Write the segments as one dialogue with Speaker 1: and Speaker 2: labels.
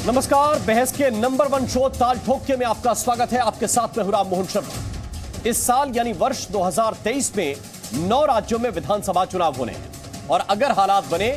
Speaker 1: नमस्कार, बहस के नंबर 1 शो ताल ठोके में आपका स्वागत है। आपके साथ में हूं राम मोहन शर्मा। इस साल यानी वर्ष 2023 में 9 राज्यों में विधानसभा चुनाव होने हैं और अगर हालात बने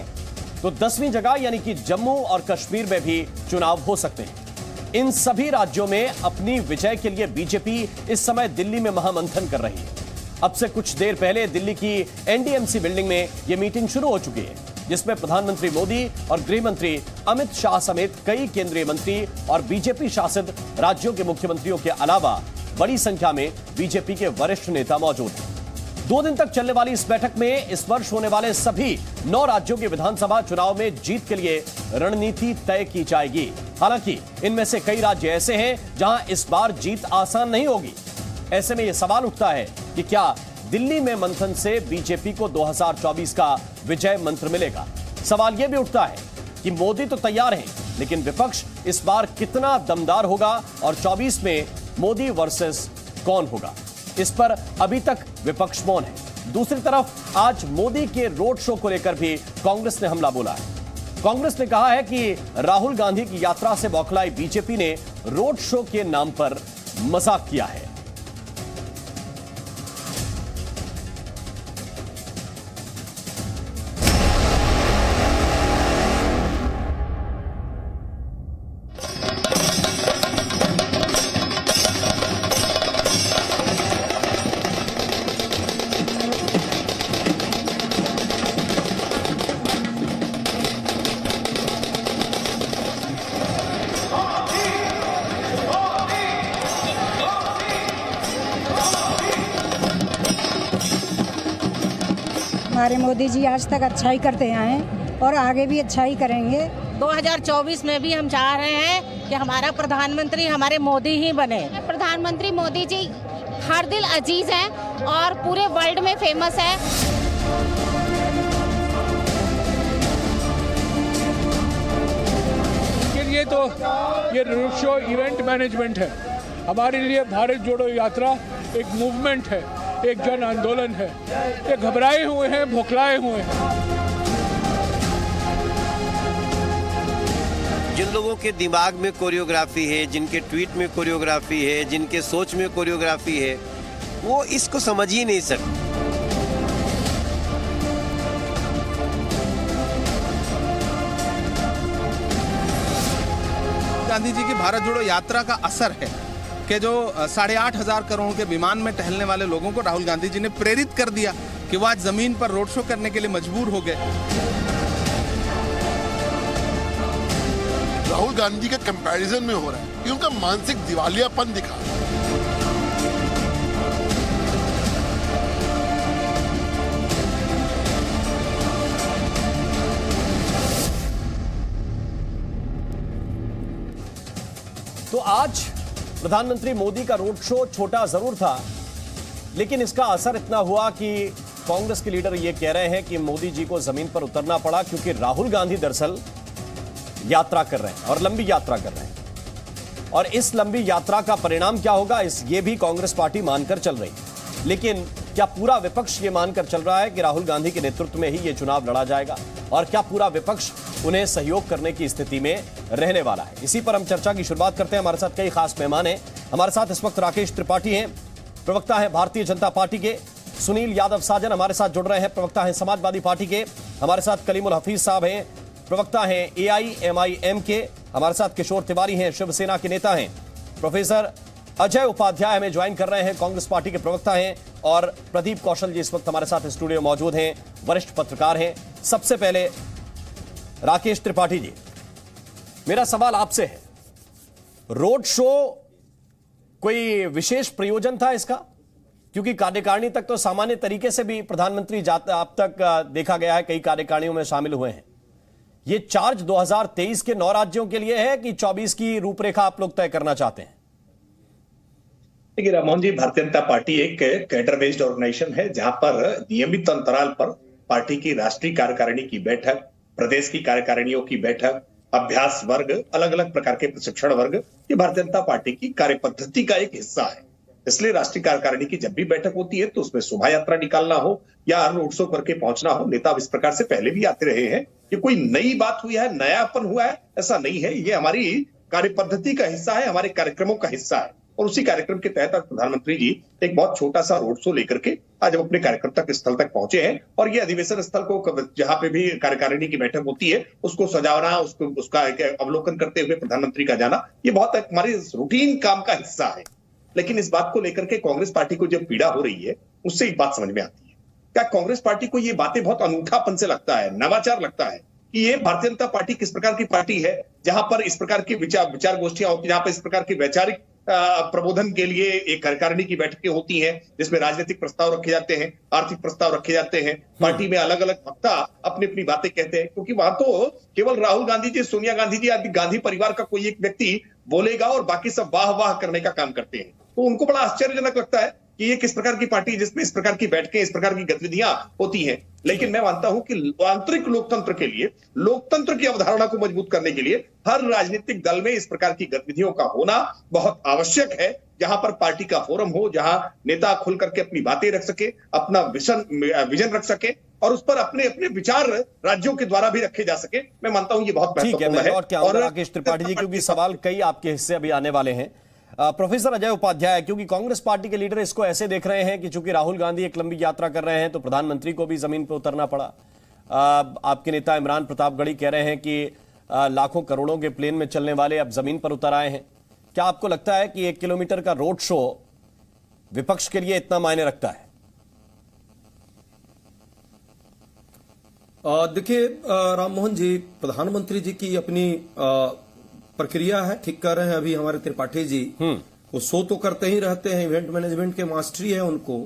Speaker 1: तो 10वीं जगह यानी कि जम्मू और कश्मीर में भी चुनाव हो सकते हैं। इन सभी राज्यों में अपनी विजय के लिए बीजेपी इस समय दिल्ली में महामंथन कर रही है। अब से कुछ देर पहले दिल्ली की एनडीएमसी बिल्डिंग में यह मीटिंग शुरू हो चुकी है, जिसमें प्रधानमंत्री मोदी और गृह मंत्री अमित शाह समेत कई केंद्रीय मंत्री और बीजेपी शासित राज्यों के मुख्यमंत्रियों के अलावा बड़ी संख्या में बीजेपी के वरिष्ठ नेता मौजूद हैं। 2 दिन तक चलने वाली इस बैठक में इस वर्ष होने वाले सभी 9 राज्यों के विधानसभा चुनाव में जीत के लिए रणनीति तय की जाएगी। हालांकि इनमें से कई राज्य ऐसे हैं जहां इस बार जीत आसान नहीं होगी। ऐसे में यह सवाल उठता है कि क्या दिल्ली में मंथन से बीजेपी को 2024 का विजय मंत्र मिलेगा। सवाल यह भी उठता है कि मोदी तो तैयार हैं, लेकिन विपक्ष इस बार कितना दमदार होगा और 24 में मोदी वर्सेस कौन होगा, इस पर अभी तक विपक्ष मौन है। दूसरी तरफ आज मोदी के रोड शो को लेकर भी कांग्रेस ने हमला बोला है। कांग्रेस ने कहा है कि राहुल गांधी की यात्रा से बौखलाई बीजेपी ने रोड शो के नाम पर मजाक किया है।
Speaker 2: हमारे मोदी जी आज तक अच्छा ही करते आए हैं और आगे भी अच्छा ही करेंगे।
Speaker 3: 2024 में भी हम चाह रहे हैं कि हमारा प्रधानमंत्री हमारे मोदी ही बने।
Speaker 4: प्रधानमंत्री मोदी जी हर दिल अजीज हैं और पूरे वर्ल्ड में फेमस है।
Speaker 5: ये तो ये रोड शो इवेंट मैनेजमेंट है। हमारे लिए भारत जोड़ो यात्रा एक मूवमेंट है, एक जन आंदोलन है। ये घबराए हुए हैं, भोखलाए हुए हैं।
Speaker 6: जिन लोगों के दिमाग में कोरियोग्राफी है, जिनके ट्वीट में कोरियोग्राफी है, जिनके सोच में कोरियोग्राफी है, वो इसको समझ ही नहीं सकते।
Speaker 7: गांधी जी की भारत जोड़ो यात्रा का असर है कि जो 8,500 करोड़ के विमान में टहलने वाले लोगों को राहुल गांधी जी ने प्रेरित कर दिया कि वो आज जमीन पर रोड शो करने के लिए मजबूर हो गए।
Speaker 8: राहुल गांधी का कंपैरिजन में हो रहा है कि उनका मानसिक दिवालियापन दिखा।
Speaker 1: तो आज प्रधानमंत्री मोदी का रोड शो छोटा जरूर था, लेकिन इसका असर इतना हुआ कि कांग्रेस के लीडर यह कह रहे हैं कि मोदी जी को जमीन पर उतरना पड़ा क्योंकि राहुल गांधी दरअसल यात्रा कर रहे हैं और लंबी यात्रा कर रहे हैं। और इस लंबी यात्रा का परिणाम क्या होगा, ये भी कांग्रेस पार्टी मानकर चल रही है। लेकिन क्या पूरा विपक्ष ये मानकर चल रहा है कि राहुल गांधी के नेतृत्व में ही यह चुनाव लड़ा जाएगा और क्या पूरा विपक्ष उन्हें सहयोग करने की स्थिति में रहने वाला है? इसी पर हम चर्चा की शुरुआत करते हैं। हमारे साथ कई खास मेहमान हैं। हमारे साथ इस वक्त राकेश त्रिपाठी हैं, प्रवक्ता हैं भारतीय जनता पार्टी के। सुनील यादव साजन हमारे साथ जुड़ रहे हैं, प्रवक्ता हैं समाजवादी पार्टी के। हमारे साथ कलीमुल हफीज साहब हैं, प्रवक्ता हैं AIMIM के। हमारे साथ किशोर तिवारी हैं, शिवसेना के नेता हैं। प्रोफेसर अजय उपाध्याय हमें ज्वाइन कर रहे हैं, कांग्रेस पार्टी के प्रवक्ता हैं। और प्रदीप कौशल जी इस वक्त हमारे साथ स्टूडियो मौजूद हैं, वरिष्ठ पत्रकार हैं। सबसे पहले राकेश त्रिपाठी जी, मेरा सवाल आपसे है, रोड शो कोई विशेष प्रयोजन था इसका? क्योंकि कार्यकारिणी तक तो सामान्य तरीके से भी प्रधानमंत्री अब तक देखा गया है, कई कार्यकारिणियों में शामिल हुए हैं। ये चार्ज 2023 के 9 राज्यों के लिए है कि 24 की रूपरेखा आप लोग तय करना चाहते हैं?
Speaker 9: देखिए राममोहन जी, भारतीय जनता पार्टी एक कैडर बेस्ड ऑर्गेनाइजेशन है जहां पर नियमित अंतराल पर पार्टी की राष्ट्रीय कार्यकारिणी की बैठक, प्रदेश की कार्यकारिणियों की बैठक, अभ्यास वर्ग, अलग अलग प्रकार के प्रशिक्षण वर्ग, ये भारतीय जनता पार्टी की कार्य पद्धति का एक हिस्सा है। इसलिए राष्ट्रीय कार्यकारिणी की जब भी बैठक होती है तो उसमें शोभा यात्रा निकालना हो या रोड शो करके पहुंचना हो, नेता इस प्रकार से पहले भी आते रहे हैं ये कोई नई बात हुई है, नयापन हुआ है, ऐसा नहीं है। ये हमारी कार्य पद्धति का हिस्सा है, हमारे कार्यक्रमों का हिस्सा है। और उसी कार्यक्रम के तहत प्रधानमंत्री जी एक बहुत छोटा सा रोड शो लेकर के आज अपने कार्यक्रम स्थल तक पहुंचे हैं। और ये अधिवेशन स्थल को जहां पे भी कार्यकारिणी की बैठक होती है उसको सजाना, उसका अवलोकन करते हुए प्रधानमंत्री का जाना, ये बहुत हमारे रूटीन काम का हिस्सा है। लेकिन इस बात को लेकर के कांग्रेस पार्टी को जब पीड़ा हो रही है, उससे एक बात समझ में आती है, क्या कांग्रेस पार्टी को ये बातें बहुत अनूठापन से लगता है, नवाचार लगता है कि ये भारतीय जनता पार्टी किस प्रकार की पार्टी है जहां पर इस प्रकार की विचार गोष्ठियां होती है, जहां पर इस प्रकार की वैचारिक प्रबोधन के लिए एक कार्यकारिणी की बैठकें होती हैं, जिसमें राजनीतिक प्रस्ताव रखे जाते हैं, आर्थिक प्रस्ताव रखे जाते हैं, पार्टी में अलग अलग वक्ता अपनी अपनी बातें कहते हैं। क्योंकि वहां तो केवल राहुल गांधी जी, सोनिया गांधी जी आदि गांधी परिवार का कोई एक व्यक्ति बोलेगा और बाकी सब वाह वाह करने का काम करते हैं। तो उनको बड़ा आश्चर्यजनक लगता है कि ये किस प्रकार की पार्टी जिसमें इस प्रकार की बैठकें, इस प्रकार की गतिविधियां होती हैं। लेकिन मैं मानता हूं कि आंतरिक लोकतंत्र के लिए, लोकतंत्र की अवधारणा को मजबूत करने के लिए हर राजनीतिक दल में इस प्रकार की गतिविधियों का होना बहुत आवश्यक है, जहां पर पार्टी का फोरम हो, जहां नेता खुल करके अपनी बातें रख सके, अपना विजन रख सके और उस पर अपने अपने विचार राज्यों के द्वारा भी रखे जा सके। मैं मानता हूं ये बहुत महत्वपूर्ण है।
Speaker 1: और राकेश त्रिपाठी जी, क्योंकि सवाल कई आपके हिस्से अभी आने वाले हैं, प्रोफेसर अजय उपाध्याय, क्योंकि कांग्रेस पार्टी के लीडर इसको ऐसे देख रहे हैं कि चूंकि राहुल गांधी एक लंबी यात्रा कर रहे हैं तो प्रधानमंत्री को भी जमीन पर उतरना पड़ा। आपके नेता इमरान प्रतापगढ़ी कह रहे हैं कि लाखों करोड़ों के प्लेन में चलने वाले अब जमीन पर उतर आए हैं। क्या आपको लगता है कि 1 किलोमीटर का रोड शो विपक्ष के लिए इतना मायने रखता है?
Speaker 10: देखिए राममोहन जी, प्रधानमंत्री जी की अपनी प्रक्रिया है, ठीक कर रहे हैं अभी हमारे त्रिपाठी जी। वो शो तो करते ही रहते हैं, इवेंट मैनेजमेंट के मास्टरी है उनको।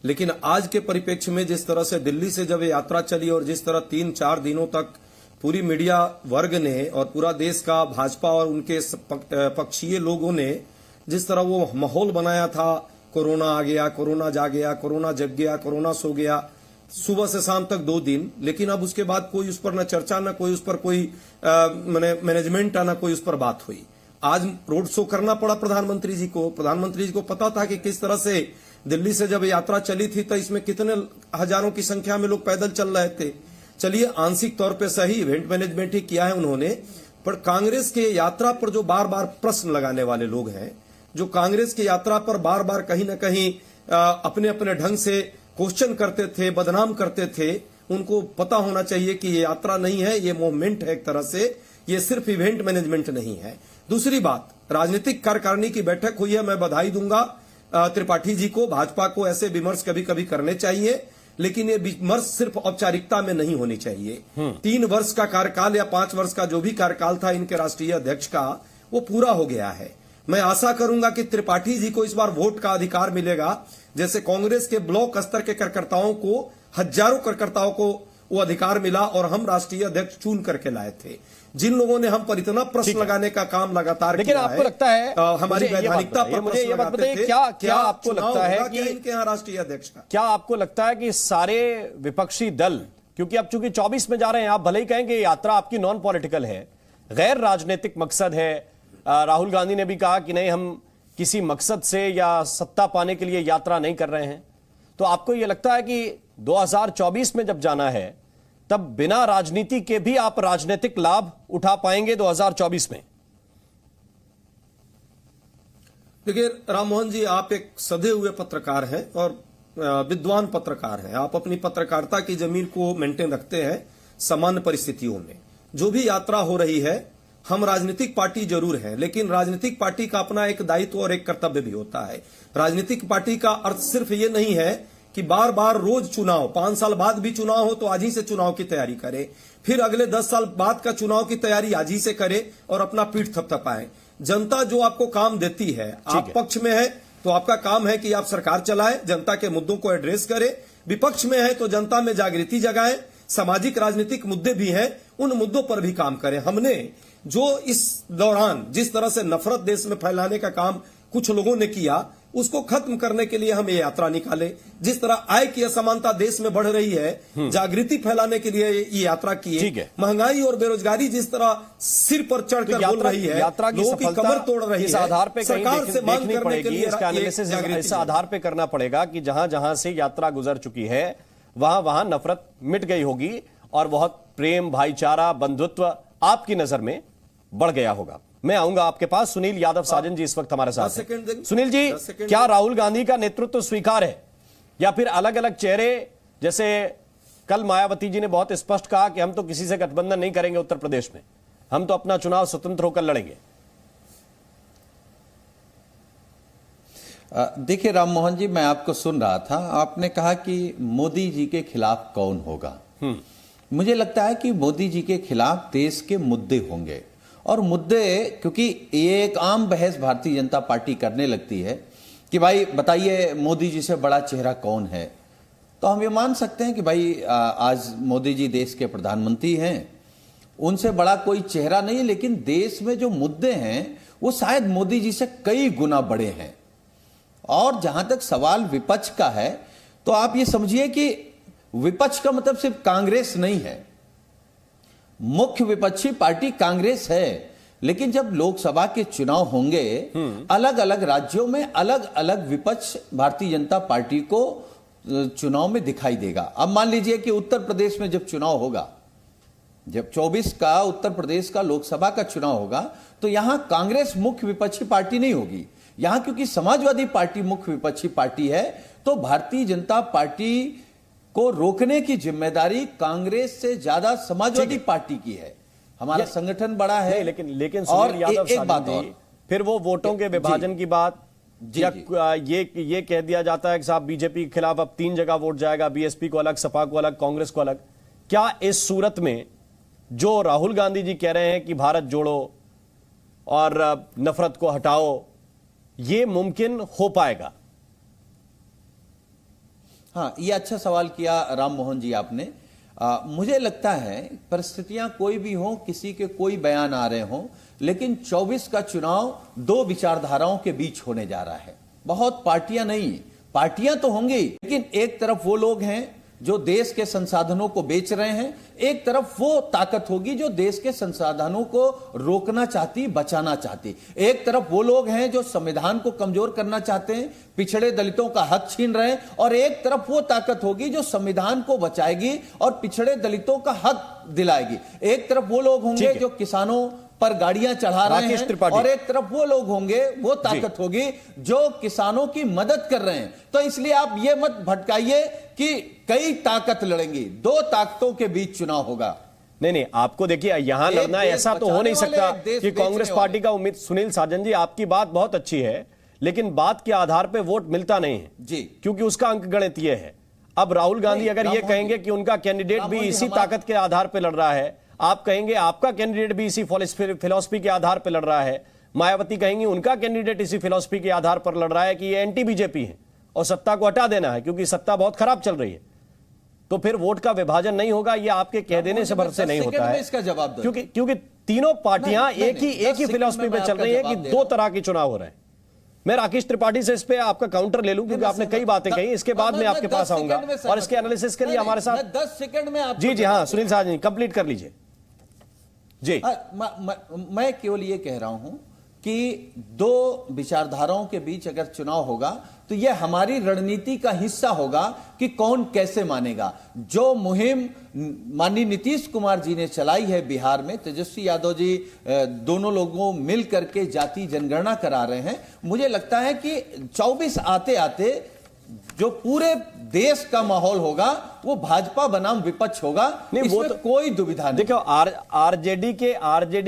Speaker 10: लेकिन आज के परिप्रेक्ष्य में जिस तरह से दिल्ली से जब यात्रा चली और जिस तरह 3-4 दिनों तक पूरी मीडिया वर्ग ने और पूरा देश का भाजपा और उनके पक्षीय लोगों ने जिस तरह वो माहौल बनाया था, कोरोना आ गया, कोरोना जा गया, कोरोना जग गया, कोरोना सो गया, सुबह से शाम तक 2 दिन। लेकिन अब उसके बाद कोई उस पर न चर्चा, न कोई उस पर कोई मैनेजमेंट, न कोई उस पर बात हुई। आज रोड शो करना पड़ा प्रधानमंत्री जी को। प्रधानमंत्री जी को पता था कि किस तरह से दिल्ली से जब यात्रा चली थी तो इसमें कितने हजारों की संख्या में लोग पैदल चल रहे थे। चलिए, आंशिक तौर पर सही इवेंट मैनेजमेंट ही किया है उन्होंने, पर कांग्रेस के यात्रा पर जो बार बार प्रश्न लगाने वाले लोग हैं, जो कांग्रेस की यात्रा पर बार बार कहीं न कहीं अपने अपने ढंग से क्वेश्चन करते थे, बदनाम करते थे, उनको पता होना चाहिए कि ये यात्रा नहीं है, ये मूवमेंट है एक तरह से, ये सिर्फ इवेंट मैनेजमेंट नहीं है। दूसरी बात, राजनीतिक कार्यकारिणी की बैठक हुई है, मैं बधाई दूंगा त्रिपाठी जी को। भाजपा को ऐसे विमर्श कभी कभी करने चाहिए, लेकिन ये विमर्श सिर्फ औपचारिकता में नहीं होनी चाहिए। 3 वर्ष का कार्यकाल या 5 वर्ष का जो भी कार्यकाल था इनके राष्ट्रीय अध्यक्ष का, वो पूरा हो गया है। मैं आशा करूंगा कि त्रिपाठी जी को इस बार वोट का अधिकार मिलेगा, जैसे कांग्रेस के ब्लॉक स्तर के कार्यकर्ताओं को, हजारों कार्यकर्ताओं को वो अधिकार मिला और हम राष्ट्रीय अध्यक्ष चुन करके लाए थे। जिन लोगों ने हम पर इतना प्रश्न लगाने का काम लगातार
Speaker 1: लेकिन आपको लगता है
Speaker 10: हमारी वैधानिकता पर
Speaker 1: मुझे ये बात बताइए, क्या आपको लगता है कि
Speaker 10: इनके यहाँ राष्ट्रीय अध्यक्ष का,
Speaker 1: क्या आपको लगता है कि सारे विपक्षी दल, क्योंकि अब चूंकि 24 में जा रहे हैं, आप भले ही कहेंगे यात्रा आपकी नॉन पॉलिटिकल है, गैर राजनीतिक मकसद है, राहुल गांधी ने भी कहा कि नहीं हम किसी मकसद से या सत्ता पाने के लिए यात्रा नहीं कर रहे हैं, तो आपको यह लगता है कि 2024 में जब जाना है तब बिना राजनीति के भी आप राजनीतिक लाभ उठा पाएंगे 2024 में?
Speaker 10: देखिए राममोहन जी, आप एक सधे हुए पत्रकार हैं और विद्वान पत्रकार हैं। आप अपनी पत्रकारिता की जमीन को मेंटेन रखते हैं सामान्य परिस्थितियों में। जो भी यात्रा हो रही है, हम राजनीतिक पार्टी जरूर हैं, लेकिन राजनीतिक पार्टी का अपना एक दायित्व और एक कर्तव्य भी होता है। राजनीतिक पार्टी का अर्थ सिर्फ ये नहीं है कि बार बार रोज चुनाव, 5 साल बाद भी चुनाव हो तो आज ही से चुनाव की तैयारी करे, फिर अगले 10 साल बाद का चुनाव की तैयारी आज ही से करे और अपना पीठ थपथपाए। जनता जो आपको काम देती है, आप पक्ष में है तो आपका काम है कि आप सरकार चलाए, जनता के मुद्दों को एड्रेस करे। विपक्ष में है तो जनता में जागृति जगाए, सामाजिक राजनीतिक मुद्दे भी हैं, उन मुद्दों पर भी काम करें। हमने जो इस दौरान जिस तरह से नफरत देश में फैलाने का काम कुछ लोगों ने किया, उसको खत्म करने के लिए हम ये यात्रा निकाले। जिस तरह आय की असमानता देश में बढ़ रही है, जागृति फैलाने के लिए ये यात्रा की है। महंगाई और बेरोजगारी जिस तरह सिर पर चढ़कर बोल रही है, लोगों की कमर तोड़ रही है,
Speaker 1: आधार पे
Speaker 10: सरकार से मांग करने के लिए
Speaker 1: इस आधार पे करना पड़ेगा कि जहां जहां से यात्रा गुजर चुकी है वहां वहां नफरत मिट गई होगी और बहुत प्रेम, भाईचारा, बंधुत्व आपकी नजर में बढ़ गया होगा। मैं आऊंगा आपके पास। सुनील यादव साजन जी इस वक्त हमारे साथ हैं। सुनील जी, क्या राहुल गांधी का नेतृत्व स्वीकार है या फिर अलग अलग चेहरे, जैसे कल मायावती जी ने बहुत स्पष्ट कहा कि हम तो किसी से गठबंधन नहीं करेंगे उत्तर प्रदेश में, हम तो अपना चुनाव स्वतंत्र होकर लड़ेंगे।
Speaker 11: देखिए राम मोहन जी, मैं आपको सुन रहा था, आपने कहा कि मोदी जी के खिलाफ कौन होगा। मुझे लगता है कि मोदी जी के खिलाफ देश के मुद्दे होंगे, और मुद्दे, क्योंकि ये एक आम बहस भारतीय जनता पार्टी करने लगती है कि भाई बताइए मोदी जी से बड़ा चेहरा कौन है, तो हम ये मान सकते हैं कि भाई आज मोदी जी देश के प्रधानमंत्री हैं, उनसे बड़ा कोई चेहरा नहीं, लेकिन देश में जो मुद्दे हैं वो शायद मोदी जी से कई गुना बड़े हैं। और जहां तक सवाल विपक्ष का है, तो आप ये समझिए कि विपक्ष का मतलब सिर्फ कांग्रेस नहीं है। मुख्य विपक्षी पार्टी कांग्रेस है, लेकिन जब लोकसभा के चुनाव होंगे अलग अलग राज्यों में अलग अलग विपक्ष भारतीय जनता पार्टी को चुनाव में दिखाई देगा। अब मान लीजिए कि उत्तर प्रदेश में जब चुनाव होगा, जब 24 का उत्तर प्रदेश का लोकसभा का चुनाव होगा, तो यहां कांग्रेस मुख्य विपक्षी पार्टी नहीं होगी। यहां क्योंकि समाजवादी पार्टी मुख्य विपक्षी पार्टी है, तो भारतीय जनता पार्टी को रोकने की जिम्मेदारी कांग्रेस से ज्यादा समाजवादी पार्टी की है। हमारा संगठन बड़ा है।
Speaker 1: लेकिन सुनील यादव एक बात और, फिर वो वोटों के विभाजन की बात, या ये कह दिया जाता है कि साहब बीजेपी के खिलाफ अब 3 जगह वोट जाएगा, बीएसपी को अलग, सपा को अलग, कांग्रेस को अलग। क्या इस सूरत में जो राहुल गांधी जी कह रहे हैं कि भारत जोड़ो और नफरत को हटाओ, ये मुमकिन हो पाएगा?
Speaker 11: हाँ, ये अच्छा सवाल किया राम मोहन जी आपने। मुझे लगता है परिस्थितियां कोई भी हो, किसी के कोई बयान आ रहे हों, लेकिन 24 का चुनाव 2 विचारधाराओं के बीच होने जा रहा है। बहुत पार्टियां नहीं, पार्टियां तो होंगी, लेकिन एक तरफ वो लोग हैं जो देश के संसाधनों को बेच रहे हैं, एक तरफ वो ताकत होगी जो देश के संसाधनों को रोकना चाहती, बचाना चाहती। एक तरफ वो लोग हैं जो संविधान को कमजोर करना चाहते हैं, पिछड़े दलितों का हक छीन रहे हैं, और एक तरफ वो ताकत होगी जो संविधान को बचाएगी और पिछड़े दलितों का हक दिलाएगी। एक तरफ वो लोग होंगे जो किसानों पर गाड़ियां चढ़ा रहे हैं, और एक तरफ वो लोग होंगे, वो ताकत होगी जो किसानों की मदद कर रहे हैं। तो इसलिए आप ये मत भटकाइए कि कई ताकत लड़ेंगी, 2 ताकतों के बीच चुनाव होगा।
Speaker 1: नहीं, आपको देखिए यहां लड़ना, ऐसा तो हो नहीं सकता कि कांग्रेस पार्टी का उम्मीद। सुनील साजन जी, आपकी बात बहुत अच्छी है, लेकिन बात के आधार पर वोट मिलता नहीं है जी, क्योंकि उसका अंक गणितीय है। अब राहुल गांधी अगर ये कहेंगे कि उनका कैंडिडेट भी इसी ताकत के आधार पर लड़ रहा है, आप कहेंगे आपका कैंडिडेट भी इसी फिलॉसफी के आधार पर लड़ रहा है, मायावती कहेंगी उनका कैंडिडेट इसी फिलॉसफी के आधार पर लड़ रहा है कि ये एंटी बीजेपी है और सत्ता को हटा देना है क्योंकि सत्ता बहुत खराब चल रही है, तो फिर वोट का विभाजन नहीं होगा। ये आपके कह देने से भर से नहीं होता है,
Speaker 11: इसका जवाब
Speaker 1: क्योंकि तीनों पार्टियां एक ही फिलॉसफी पे चल रही है कि 2 तरह के चुनाव हो रहे हैं। मैं राकेश त्रिपाठी से इस पे आपका काउंटर ले लूं, क्योंकि आपने कई बातें कही, इसके बाद मैं आपके पास आऊंगा और इसके एनालिसिस के लिए हमारे साथ
Speaker 11: 10 सेकंड में आप।
Speaker 1: जी हाँ, सुनील साहब जी कंप्लीट कर लीजिए जी।
Speaker 11: मैं केवल ये कह रहा हूं कि 2 विचारधाराओं के बीच अगर चुनाव होगा तो यह हमारी रणनीति का हिस्सा होगा कि कौन कैसे मानेगा। जो मुहिम माननीय नीतीश कुमार जी ने चलाई है बिहार में, तेजस्वी यादव जी दोनों लोगों मिल करके जाति जनगणना करा रहे हैं, मुझे लगता है कि 24 आते आते जो पूरे देश का माहौल होगा वो भाजपा बनाम विपक्ष होगा, नहीं वो तो कोई दुविधा नहीं।
Speaker 1: देखो आरजेडी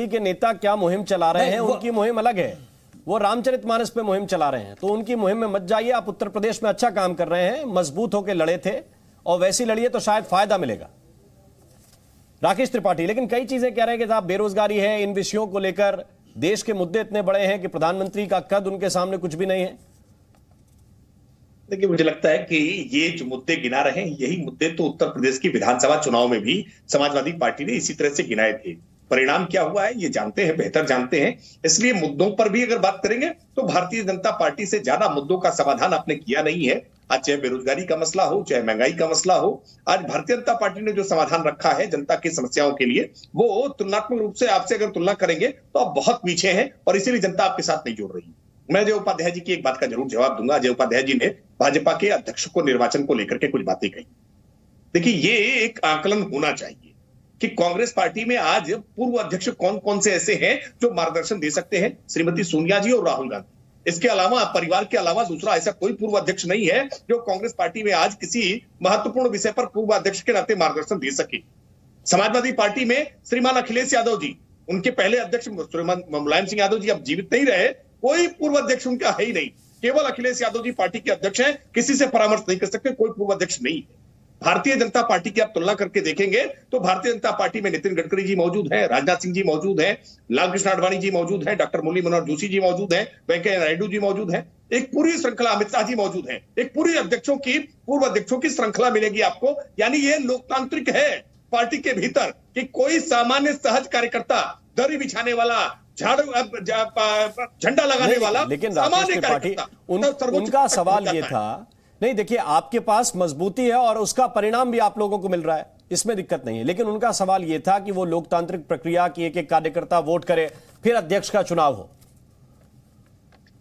Speaker 1: के नेता क्या मुहिम चला रहे हैं, उनकी मुहिम अलग है, वो रामचरितमानस पे मुहिम चला रहे हैं, तो उनकी मुहिम में मत जाइए। आप उत्तर प्रदेश में अच्छा काम कर रहे हैं, मजबूत होकर लड़े थे और वैसी लड़िए तो शायद फायदा मिलेगा। राकेश त्रिपाठी, लेकिन कई चीजें कह रहे हैं कि साहब बेरोजगारी है, इन विषयों को लेकर देश के मुद्दे इतने बड़े हैं कि प्रधानमंत्री का कद उनके सामने कुछ भी नहीं है।
Speaker 9: देखिए, मुझे लगता है कि ये जो मुद्दे गिना रहे हैं, यही मुद्दे तो उत्तर प्रदेश की विधानसभा चुनाव में भी समाजवादी पार्टी ने इसी तरह से गिनाए थे। परिणाम क्या हुआ है ये जानते हैं, बेहतर जानते हैं, इसलिए मुद्दों पर भी अगर बात करेंगे तो भारतीय जनता पार्टी से ज्यादा मुद्दों का समाधान आपने किया नहीं है। आज चाहे बेरोजगारी का मसला हो, चाहे महंगाई का मसला हो, आज भारतीय जनता पार्टी ने जो समाधान रखा है जनता की समस्याओं के लिए, वो तुलनात्मक रूप से आपसे अगर तुलना करेंगे तो आप बहुत पीछे हैं और इसीलिए जनता आपके साथ नहीं जुड़ रही। मैं अजय उपाध्याय जी की एक बात का जरूर जवाब दूंगा। अजय उपाध्याय जी ने भाजपा के अध्यक्ष को निर्वाचन को लेकर के कुछ बातें कही। देखिए, ये एक आकलन होना चाहिए कि कांग्रेस पार्टी में आज पूर्व अध्यक्ष कौन कौन से ऐसे हैं जो मार्गदर्शन दे सकते हैं? श्रीमती सोनिया जी और राहुल गांधी। इसके अलावा परिवार के अलावा दूसरा ऐसा कोई पूर्व अध्यक्ष नहीं है जो कांग्रेस पार्टी में आज किसी महत्वपूर्ण विषय पर पूर्व अध्यक्ष के नाते मार्गदर्शन दे सके। समाजवादी पार्टी में श्रीमान अखिलेश यादव जी, उनके पहले अध्यक्ष श्रीमान मुलायम सिंह यादव जी अब जीवित नहीं रहे, कोई पूर्व अध्यक्ष उनका है ही नहीं। केवल अखिलेश यादव जी पार्टी के अध्यक्ष हैं, किसी से परामर्श नहीं कर सकते, कोई पूर्व अध्यक्ष नहीं है। भारतीय जनता पार्टी की आप तुलना करके देखेंगे तो भारतीय जनता पार्टी में नितिन गडकरी जी मौजूद हैं, राजनाथ सिंह जी मौजूद हैं, लालकृष्ण आडवाणी जी मौजूद हैं, डॉक्टर मुरली मनोहर जोशी जी मौजूद हैं, वेंकैया नायडू जी मौजूद हैं, एक पूरी श्रृंखला, अमित शाह जी मौजूद हैं, एक पूरी पूर्व अध्यक्षों की श्रृंखला मिलेगी आपको। यानी ये लोकतांत्रिक है पार्टी के भीतर कि कोई सामान्य सहज कार्यकर्ता, दरी बिछाने वाला, झंडा लगाने वाला,
Speaker 1: लेकिन सामान्य कार्यकर्ता। उनका सवाल ये था, नहीं देखिए आपके पास मजबूती है और उसका परिणाम भी आप लोगों को मिल रहा है, इसमें दिक्कत नहीं है, लेकिन उनका सवाल यह था कि वो लोकतांत्रिक प्रक्रिया की एक एक कार्यकर्ता वोट करे फिर अध्यक्ष का चुनाव हो।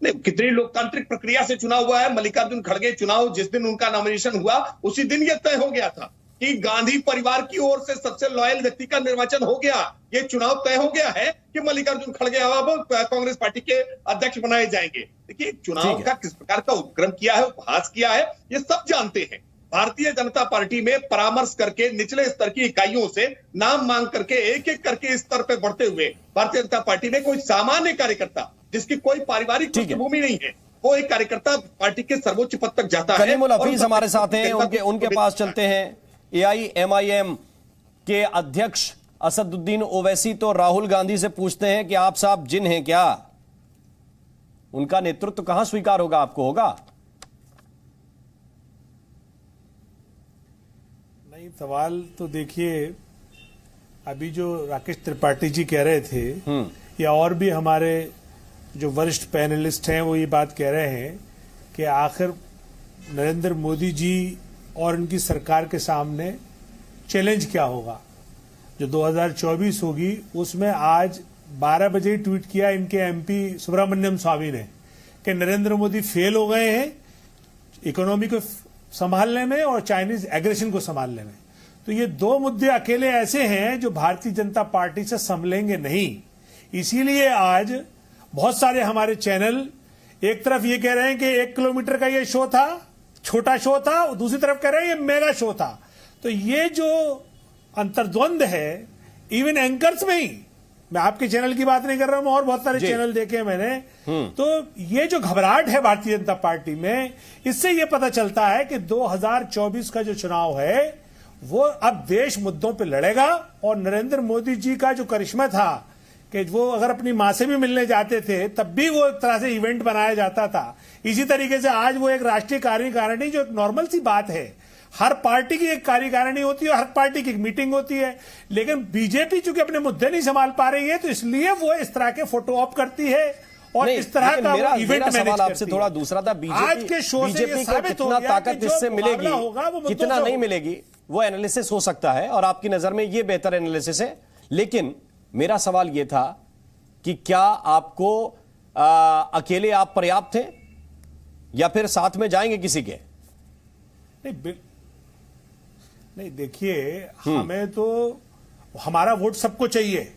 Speaker 9: नहीं, कितनी लोकतांत्रिक प्रक्रिया से चुनाव हुआ है। मल्लिकार्जुन खड़गे चुनाव जिस दिन उनका नॉमिनेशन हुआ उसी दिन यह तय हो गया था कि गांधी परिवार की ओर से सबसे लॉयल व्यक्ति का निर्वाचन हो गया। ये चुनाव तय हो गया है कि मल्लिकार्जुन खड़गे अब कांग्रेस पार्टी के अध्यक्ष बनाए जाएंगे। देखिए चुनाव का किस प्रकार का उपक्रम किया है, उपहास किया है, ये सब जानते हैं। भारतीय जनता पार्टी में परामर्श करके निचले स्तर की इकाइयों से नाम मांग करके एक एक करके इस स्तर पर बढ़ते हुए भारतीय जनता पार्टी में कोई सामान्य कार्यकर्ता जिसकी कोई पारिवारिक पृष्ठभूमि नहीं है, वो एक कार्यकर्ता पार्टी के सर्वोच्च पद तक जाता है।
Speaker 1: कलीमुल हफीज हमारे साथ हैं, उनके पास चलते हैं। AIMIM के अध्यक्ष असदुद्दीन ओवैसी तो राहुल गांधी से पूछते हैं कि आप साहब जिन हैं क्या? उनका नेतृत्व कहां स्वीकार होगा, आपको होगा?
Speaker 12: नहीं, सवाल तो देखिए अभी जो राकेश त्रिपाठी जी कह रहे थे या और भी हमारे जो वरिष्ठ पैनलिस्ट हैं वो ये बात कह रहे हैं कि आखिर नरेंद्र मोदी जी और उनकी सरकार के सामने चैलेंज क्या होगा जो 2024 होगी। उसमें आज 12 बजे ट्वीट किया इनके MP सुब्रमण्यम स्वामी ने कि नरेंद्र मोदी फेल हो गए हैं इकोनॉमी को संभालने में और चाइनीज एग्रेशन को संभालने में। तो ये दो मुद्दे अकेले ऐसे हैं जो भारतीय जनता पार्टी से संभलेंगे नहीं। इसीलिए आज बहुत सारे हमारे चैनल एक तरफ ये कह रहे हैं कि 1 किलोमीटर का ये शो था, छोटा शो था, दूसरी तरफ कह रहे हैं ये मेगा शो था। तो ये जो अंतर्द्वंद है इवन एंकर्स में ही, मैं आपके चैनल की बात नहीं कर रहा हूं, और बहुत सारे चैनल देखे मैंने, तो ये जो घबराहट है भारतीय जनता पार्टी में, इससे ये पता चलता है कि 2024 का जो चुनाव है वो अब देश मुद्दों पे लड़ेगा। और नरेंद्र मोदी जी का जो करिश्मा था कि वो अगर अपनी मां से भी मिलने जाते थे तब भी वो एक तरह से इवेंट बनाया जाता था, इसी तरीके से आज वो एक राष्ट्रीय कार्यकारिणी, जो एक नॉर्मल सी बात है, हर पार्टी की एक कार्यकारिणी होती है, हर पार्टी की एक मीटिंग होती है, लेकिन बीजेपी चूंकि अपने मुद्दे नहीं संभाल पा रही है तो इसलिए वो इस तरह के फोटो ऑप करती है और इस तरह का इवेंट मैनेज करती है।
Speaker 1: आपसे थोड़ा दूसरा था,
Speaker 12: आज के शो से ये साबित हो गया
Speaker 1: ताकत इससे मिलेगी, कितना नहीं मिलेगी, वो एनालिसिस हो सकता है और आपकी नजर में ये बेहतर एनालिसिस है। लेकिन मेरा सवाल यह था कि क्या आपको अकेले आप पर्याप्त हैं या फिर साथ में जाएंगे किसी के?
Speaker 12: नहीं देखिए, हमें तो हमारा वोट सबको चाहिए,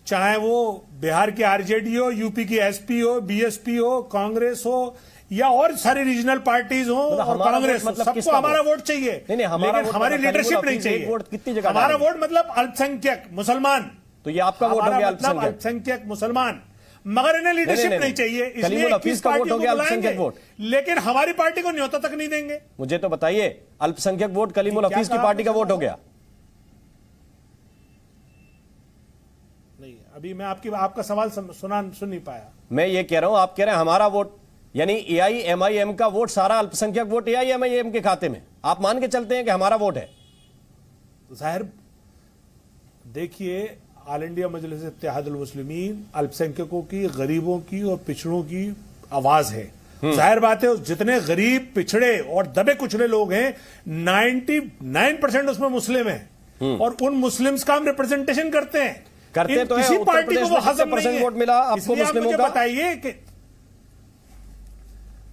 Speaker 12: चाहे वो बिहार की आरजेडी हो, यूपी की एसपी हो, बीएसपी हो, कांग्रेस हो या और सारी रीजनल पार्टीज हो और कांग्रेस, सबको हमारा वोट चाहिए। लेकिन हमारी लीडरशिप नहीं चाहिए।
Speaker 1: कितनी जगह
Speaker 12: हमारा वोट मतलब अल्पसंख्यक मुसलमान,
Speaker 1: तो ये आपका वोट हो गया
Speaker 12: अल्पसंख्यक मुसलमान, मगर इन्हें लीडरशिप नहीं चाहिए, इसलिए 21 पार्टी को बुलाएंगे, लेकिन हमारी पार्टी को न्योता तक नहीं देंगे।
Speaker 1: मुझे तो बताइए, अल्पसंख्यक वोट कलीमुल हफीज की पार्टी का वोट हो गया?
Speaker 12: नहीं, अभी मैं आपका सवाल सुन नहीं पाया।
Speaker 1: मैं ये कह रहा हूं, आप कह रहे हैं हमारा वोट, यानी AIMIM का वोट, सारा अल्पसंख्यक वोट AIMIM के खाते में, आप मान के चलते हैं कि हमारा वोट है?
Speaker 12: जाहिर देखिए, ऑल इंडिया मजलिस इत्तेहादुल मुस्लिमीन अल्पसंख्यकों की, गरीबों की और पिछड़ों की आवाज है। जाहिर बात है, जितने गरीब, पिछड़े और दबे कुचले लोग हैं, 99% उसमें मुस्लिम हैं और उन मुस्लिम्स का हम रिप्रेजेंटेशन करते हैं।
Speaker 1: तो
Speaker 12: किसी पार्टी को वो हजम नहीं है।
Speaker 1: वोट मिला आपको मुस्लिमों का?
Speaker 12: बताइए कि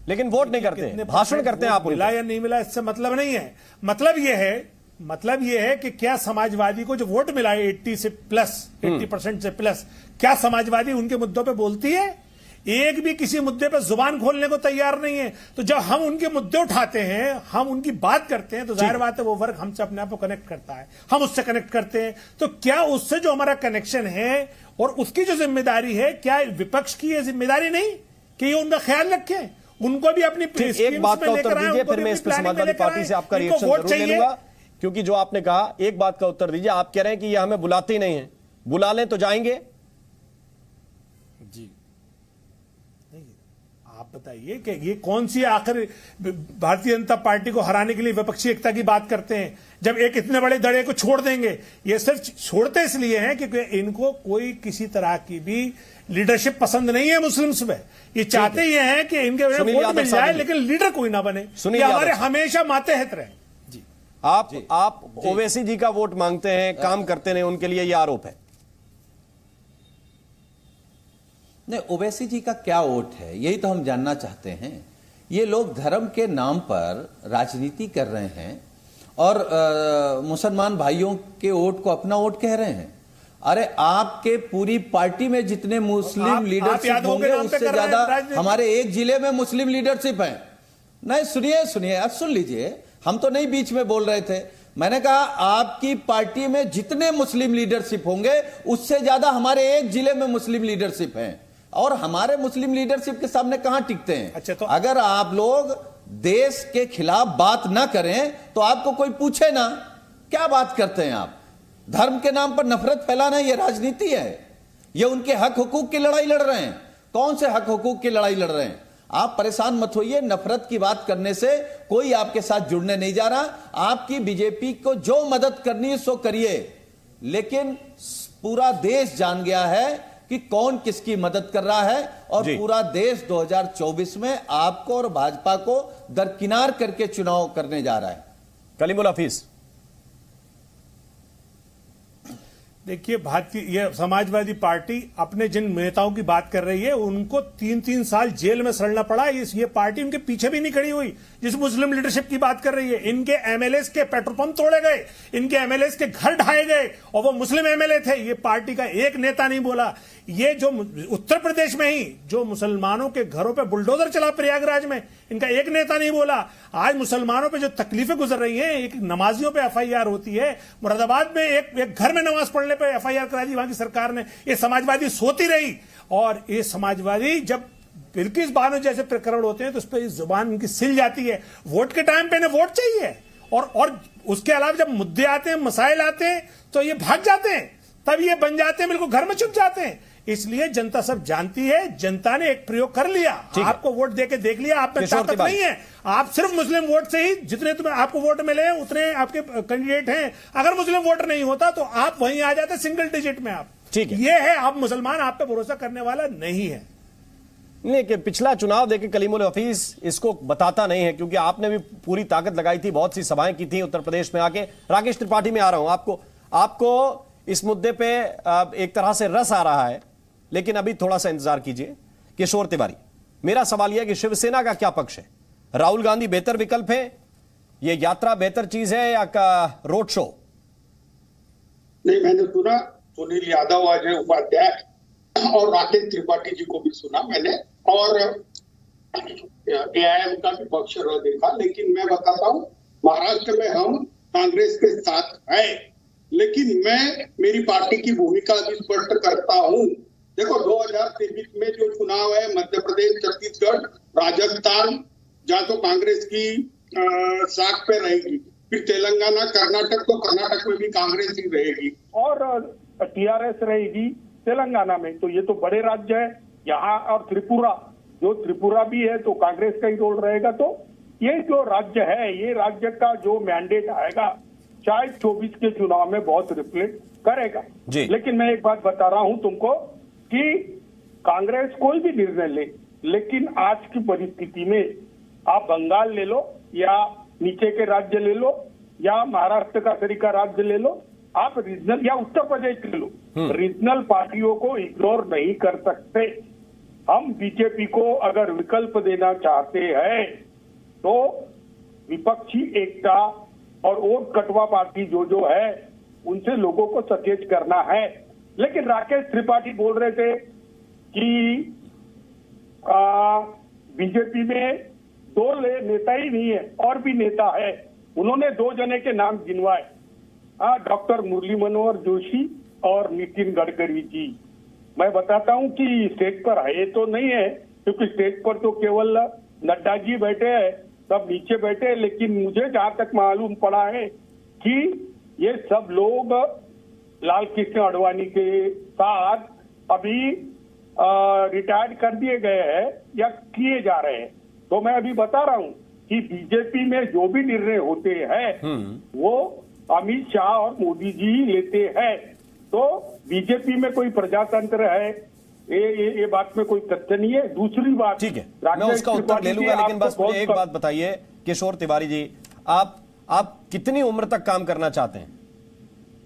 Speaker 1: लेकिन वोट नहीं करते, भाषण करते हैं आप।
Speaker 12: मिला या नहीं मिला इससे मतलब नहीं है। मतलब यह है मतलब ये है कि क्या समाजवादी को जो वोट मिला है 80% से प्लस, क्या समाजवादी उनके मुद्दों पे बोलती है? एक भी किसी मुद्दे पे जुबान खोलने को तैयार नहीं है। तो जब हम उनके मुद्दे उठाते हैं, हम उनकी बात करते हैं, तो जाहिर बात है वो वर्ग हमसे अपने आप को कनेक्ट करता है, हम उससे कनेक्ट करते हैं। तो क्या उससे जो हमारा कनेक्शन है और उसकी जो जिम्मेदारी है, क्या विपक्ष की ये जिम्मेदारी नहीं कि ये उनका ख्याल रखें, उनको भी अपनी
Speaker 1: एक बात का उत्तर दीजिए, फिर मैं इस पर समाजवादी पार्टी से आपका रिएक्शन जरूर ले लूंगा, क्योंकि जो आपने कहा, एक बात का उत्तर दीजिए। आप कह रहे हैं कि ये हमें बुलाते ही नहीं है, बुला लें तो जाएंगे?
Speaker 12: जी आप बताइए कि ये कौन सी आखिर भारतीय जनता पार्टी को हराने के लिए विपक्षी एकता की बात करते हैं, जब एक इतने बड़े दड़े को छोड़ देंगे? ये सिर्फ छोड़ते इसलिए हैं क्योंकि इनको कोई किसी तरह की भी लीडरशिप पसंद नहीं है मुस्लिम्स में। ये चाहते ये हैं कि इनके वोट मिल जाए लेकिन लीडर कोई ना बने, ये हमारे हमेशा मातहत रहे। जी
Speaker 1: आप ओवैसी जी का वोट मांगते हैं, काम करते नहीं, उनके लिए यह आरोप है।
Speaker 11: नहीं, ओवैसी जी का क्या वोट है, यही तो हम जानना चाहते हैं। ये लोग धर्म के नाम पर राजनीति कर रहे हैं और मुसलमान भाइयों के वोट को अपना वोट कह रहे हैं। अरे आपके पूरी पार्टी में जितने मुस्लिम लीडरशिप होंगे उससे ज्यादा हमारे एक जिले में मुस्लिम लीडरशिप है। नहीं, सुनिए आप सुन लीजिए, हम तो नहीं बीच में बोल रहे थे। मैंने कहा आपकी पार्टी में जितने मुस्लिम लीडरशिप होंगे उससे ज्यादा हमारे एक जिले में मुस्लिम लीडरशिप है, और हमारे मुस्लिम लीडरशिप के सामने कहां टिकते हैं?
Speaker 12: अच्छा, तो
Speaker 11: अगर आप लोग देश के खिलाफ बात ना करें तो आपको कोई पूछे ना, क्या बात करते हैं आप? धर्म के नाम पर नफरत फैलाना ये राजनीति है? ये उनके हक हुकूक की लड़ाई लड़ रहे हैं। कौन से हक हुकूक की लड़ाई लड़ रहे हैं? आप परेशान मत होइए, नफरत की बात करने से कोई आपके साथ जुड़ने नहीं जा रहा। आपकी बीजेपी को जो मदद करनी है सो करिए, लेकिन पूरा देश जान गया है कि कौन किसकी मदद कर रहा है, और पूरा देश 2024 में आपको और भाजपा को दरकिनार करके चुनाव करने जा रहा है।
Speaker 1: कलीमुल हफीज,
Speaker 12: देखिए, ये समाजवादी पार्टी अपने जिन नेताओं की बात कर रही है उनको 3-3 साल जेल में सड़ना पड़ा। ये पार्टी उनके पीछे भी नहीं खड़ी हुई। जिस मुस्लिम लीडरशिप की बात कर रही है, इनके एमएलएस के पेट्रोल पंप तोड़े गए, इनके एमएलएस के घर ढाए गए, और वो मुस्लिम एमएलए थे। ये पार्टी का एक नेता नहीं बोला। ये जो उत्तर प्रदेश में ही जो मुसलमानों के घरों पे बुलडोजर चला प्रयागराज में, इनका एक नेता नहीं बोला। आज मुसलमानों पे जो तकलीफें गुजर रही हैं, एक नमाजियों पे एफआईआर होती है, मुरादाबाद में एक घर में नमाज पढ़ने पे एफआईआर करा दी वहां की सरकार ने। ये समाजवादी सोती रही, और ये समाजवादी जब बिल्किस बानो जैसे प्रकरण होते हैं तो उस पर जुबान उनकी सिल जाती है। वोट के टाइम पे इन्हें वोट चाहिए, और उसके अलावा जब मुद्दे आते हैं, मसाइल आते हैं, तो ये भाग जाते हैं, तब ये बन जाते हैं, बिल्कुल घर में छुप जाते हैं। इसलिए जनता सब जानती है, जनता ने एक प्रयोग कर लिया, आपको वोट देके देख लिया, आप में ताकत नहीं है। आप सिर्फ मुस्लिम वोट से ही जितने तुम्हें आपको वोट मिले उतने आपके कैंडिडेट हैं। अगर मुस्लिम वोट नहीं होता तो आप वहीं आ जाते सिंगल डिजिट में। आप
Speaker 1: ठीक है,
Speaker 12: ये है, आप मुसलमान आप पे भरोसा करने वाला नहीं है।
Speaker 1: लेकिन पिछला चुनाव देखे कलीमुल हफीज इसको बताता नहीं है, क्योंकि आपने भी पूरी ताकत लगाई थी, बहुत सी सभाएं की थी उत्तर प्रदेश में आके। राकेश त्रिपाठी में आ रहा हूं, आपको इस मुद्दे पे एक तरह से रस आ रहा है, लेकिन अभी थोड़ा सा इंतजार कीजिए। किशोर तिवारी, मेरा सवाल यह है कि शिवसेना का क्या पक्ष है? राहुल गांधी बेहतर विकल्प है, ये यात्रा बेहतर चीज है, या रोड शो?
Speaker 13: नहीं, मैंने सुना सुनील यादव, अजय उपाध्याय और राकेश त्रिपाठी जी को भी सुना मैंने, और एआईएम का भी पक्ष देखा। लेकिन मैं बताता हूँ, महाराष्ट्र में हम कांग्रेस के साथ हैं, लेकिन मैं मेरी पार्टी की भूमिका भी स्पष्ट करता हूँ। देखो, 2023 में जो चुनाव है, मध्य प्रदेश, छत्तीसगढ़, राजस्थान, जहाँ तो कांग्रेस की साख पे रहेगी, फिर तेलंगाना, कर्नाटक, तो कर्नाटक में भी कांग्रेस ही रहेगी, और टीआरएस रहेगी तेलंगाना में। तो ये तो बड़े राज्य है यहाँ, और त्रिपुरा भी है तो कांग्रेस का ही रोल रहेगा। तो ये जो राज्य है, ये राज्य का जो मैंडेट आएगा शायद 24 के चुनाव में बहुत रिफ्लेक्ट करेगा। लेकिन मैं एक बात बता रहा हूं तुमको कि कांग्रेस कोई भी निर्णय ले, लेकिन आज की परिस्थिति में आप बंगाल ले लो, या नीचे के राज्य ले लो, या महाराष्ट्र का तरीका राज्य ले लो, आप रीजनल या उत्तर प्रदेश ले लो, रीजनल पार्टियों को इग्नोर नहीं कर सकते। हम बीजेपी को अगर विकल्प देना चाहते हैं तो विपक्षी एकता और वोट कटवा पार्टी जो है उनसे लोगों को सचेत करना है। लेकिन राकेश त्रिपाठी बोल रहे थे कि बीजेपी में 2 नेता ही नहीं है, और भी नेता है। उन्होंने 2 जने के नाम गिनवाए, डॉक्टर मुरली मनोहर जोशी और नितिन गडकरी जी। मैं बताता हूं कि स्टेज पर है तो नहीं है, क्योंकि स्टेज पर तो केवल नड्डा जी बैठे हैं, सब नीचे बैठे हैं। लेकिन मुझे जहां तक मालूम पड़ा है कि ये सब लोग लाल कृष्ण आडवाणी के साथ अभी रिटायर्ड कर दिए गए हैं या किए जा रहे हैं। तो मैं अभी बता रहा हूं कि बीजेपी में जो भी निर्णय होते हैं वो अमित शाह और मोदी जी लेते हैं। तो बीजेपी में कोई प्रजातंत्र है, ये बात में कोई तथ्य नहीं है। दूसरी बात,
Speaker 1: ठीक है, मैं उसका उत्तर ले लूंगा, लेकिन बस मुझे एक बात बताइए किशोर तिवारी जी, आप कितनी उम्र तक काम करना चाहते हैं?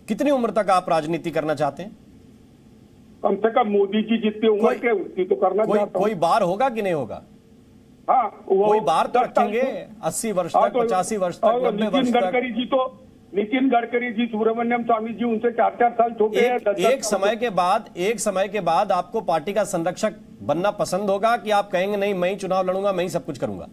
Speaker 1: कितनी उम्र तक आप राजनीति करना चाहते हैं?
Speaker 13: कम से कम मोदी जी जितनी उम्र के उतनी तो करना चाहता हूं।
Speaker 1: कोई बार होगा कि नहीं होगा?
Speaker 13: हाँ,
Speaker 1: कोई बार तो रखेंगे 80 वर्ष तक, 85 वर्ष तक, 90 वर्ष तक।
Speaker 13: नितिन गडकरी जी, सुब्रमण्यम स्वामी जी, उनसे 4-4 साल छोटे हैं।
Speaker 1: एक समय के बाद आपको पार्टी का संरक्षक बनना पसंद होगा कि आप कहेंगे नहीं मैं ही चुनाव लड़ूंगा, मैं ही सब कुछ करूंगा?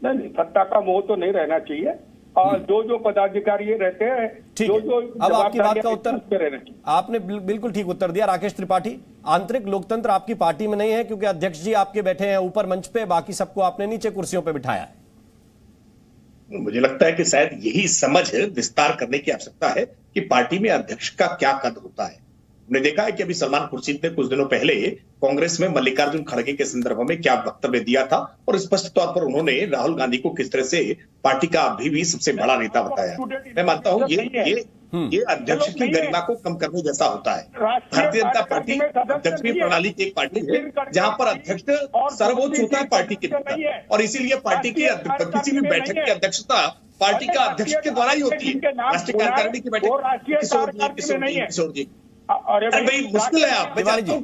Speaker 13: नहीं, सत्ता का मोह तो नहीं रहना चाहिए। और जो पदाधिकारी रहते हैं, जो
Speaker 1: अब आपकी बात का उत्तर आपने बिल्कुल ठीक उत्तर दिया। राकेश त्रिपाठी, आंतरिक लोकतंत्र आपकी पार्टी में नहीं है क्योंकि अध्यक्ष जी आपके बैठे हैं ऊपर मंच पे, बाकी सबको आपने नीचे कुर्सियों पे बिठाया है।
Speaker 9: मुझे लगता है कि शायद यही समझ विस्तार करने की आवश्यकता है कि पार्टी में अध्यक्ष का क्या कद होता है। हमने देखा है कि अभी सलमान खुर्शीद ने कुछ दिनों पहले कांग्रेस में मल्लिकार्जुन खड़गे के संदर्भ में क्या वक्तव्य दिया था, और स्पष्ट तौर पर उन्होंने राहुल गांधी को किस तरह से पार्टी का अभी भी सबसे बड़ा नेता बताया। मैं मानता हूं ये अध्यक्ष की गरिमा को कम करने जैसा होता है। भारतीय जनता पार्टी अध्यक्षीय प्रणाली की एक पार्टी है जहां पर अध्यक्ष सर्वोच्च होता है पार्टी के भीतर, और इसीलिए पार्टी की किसी भी बैठक की अध्यक्षता पार्टी का अध्यक्ष के द्वारा ही होती है। राष्ट्रीय कार्यकारिणी की बैठक किशोर जी, अरे भाई मुश्किल है। आप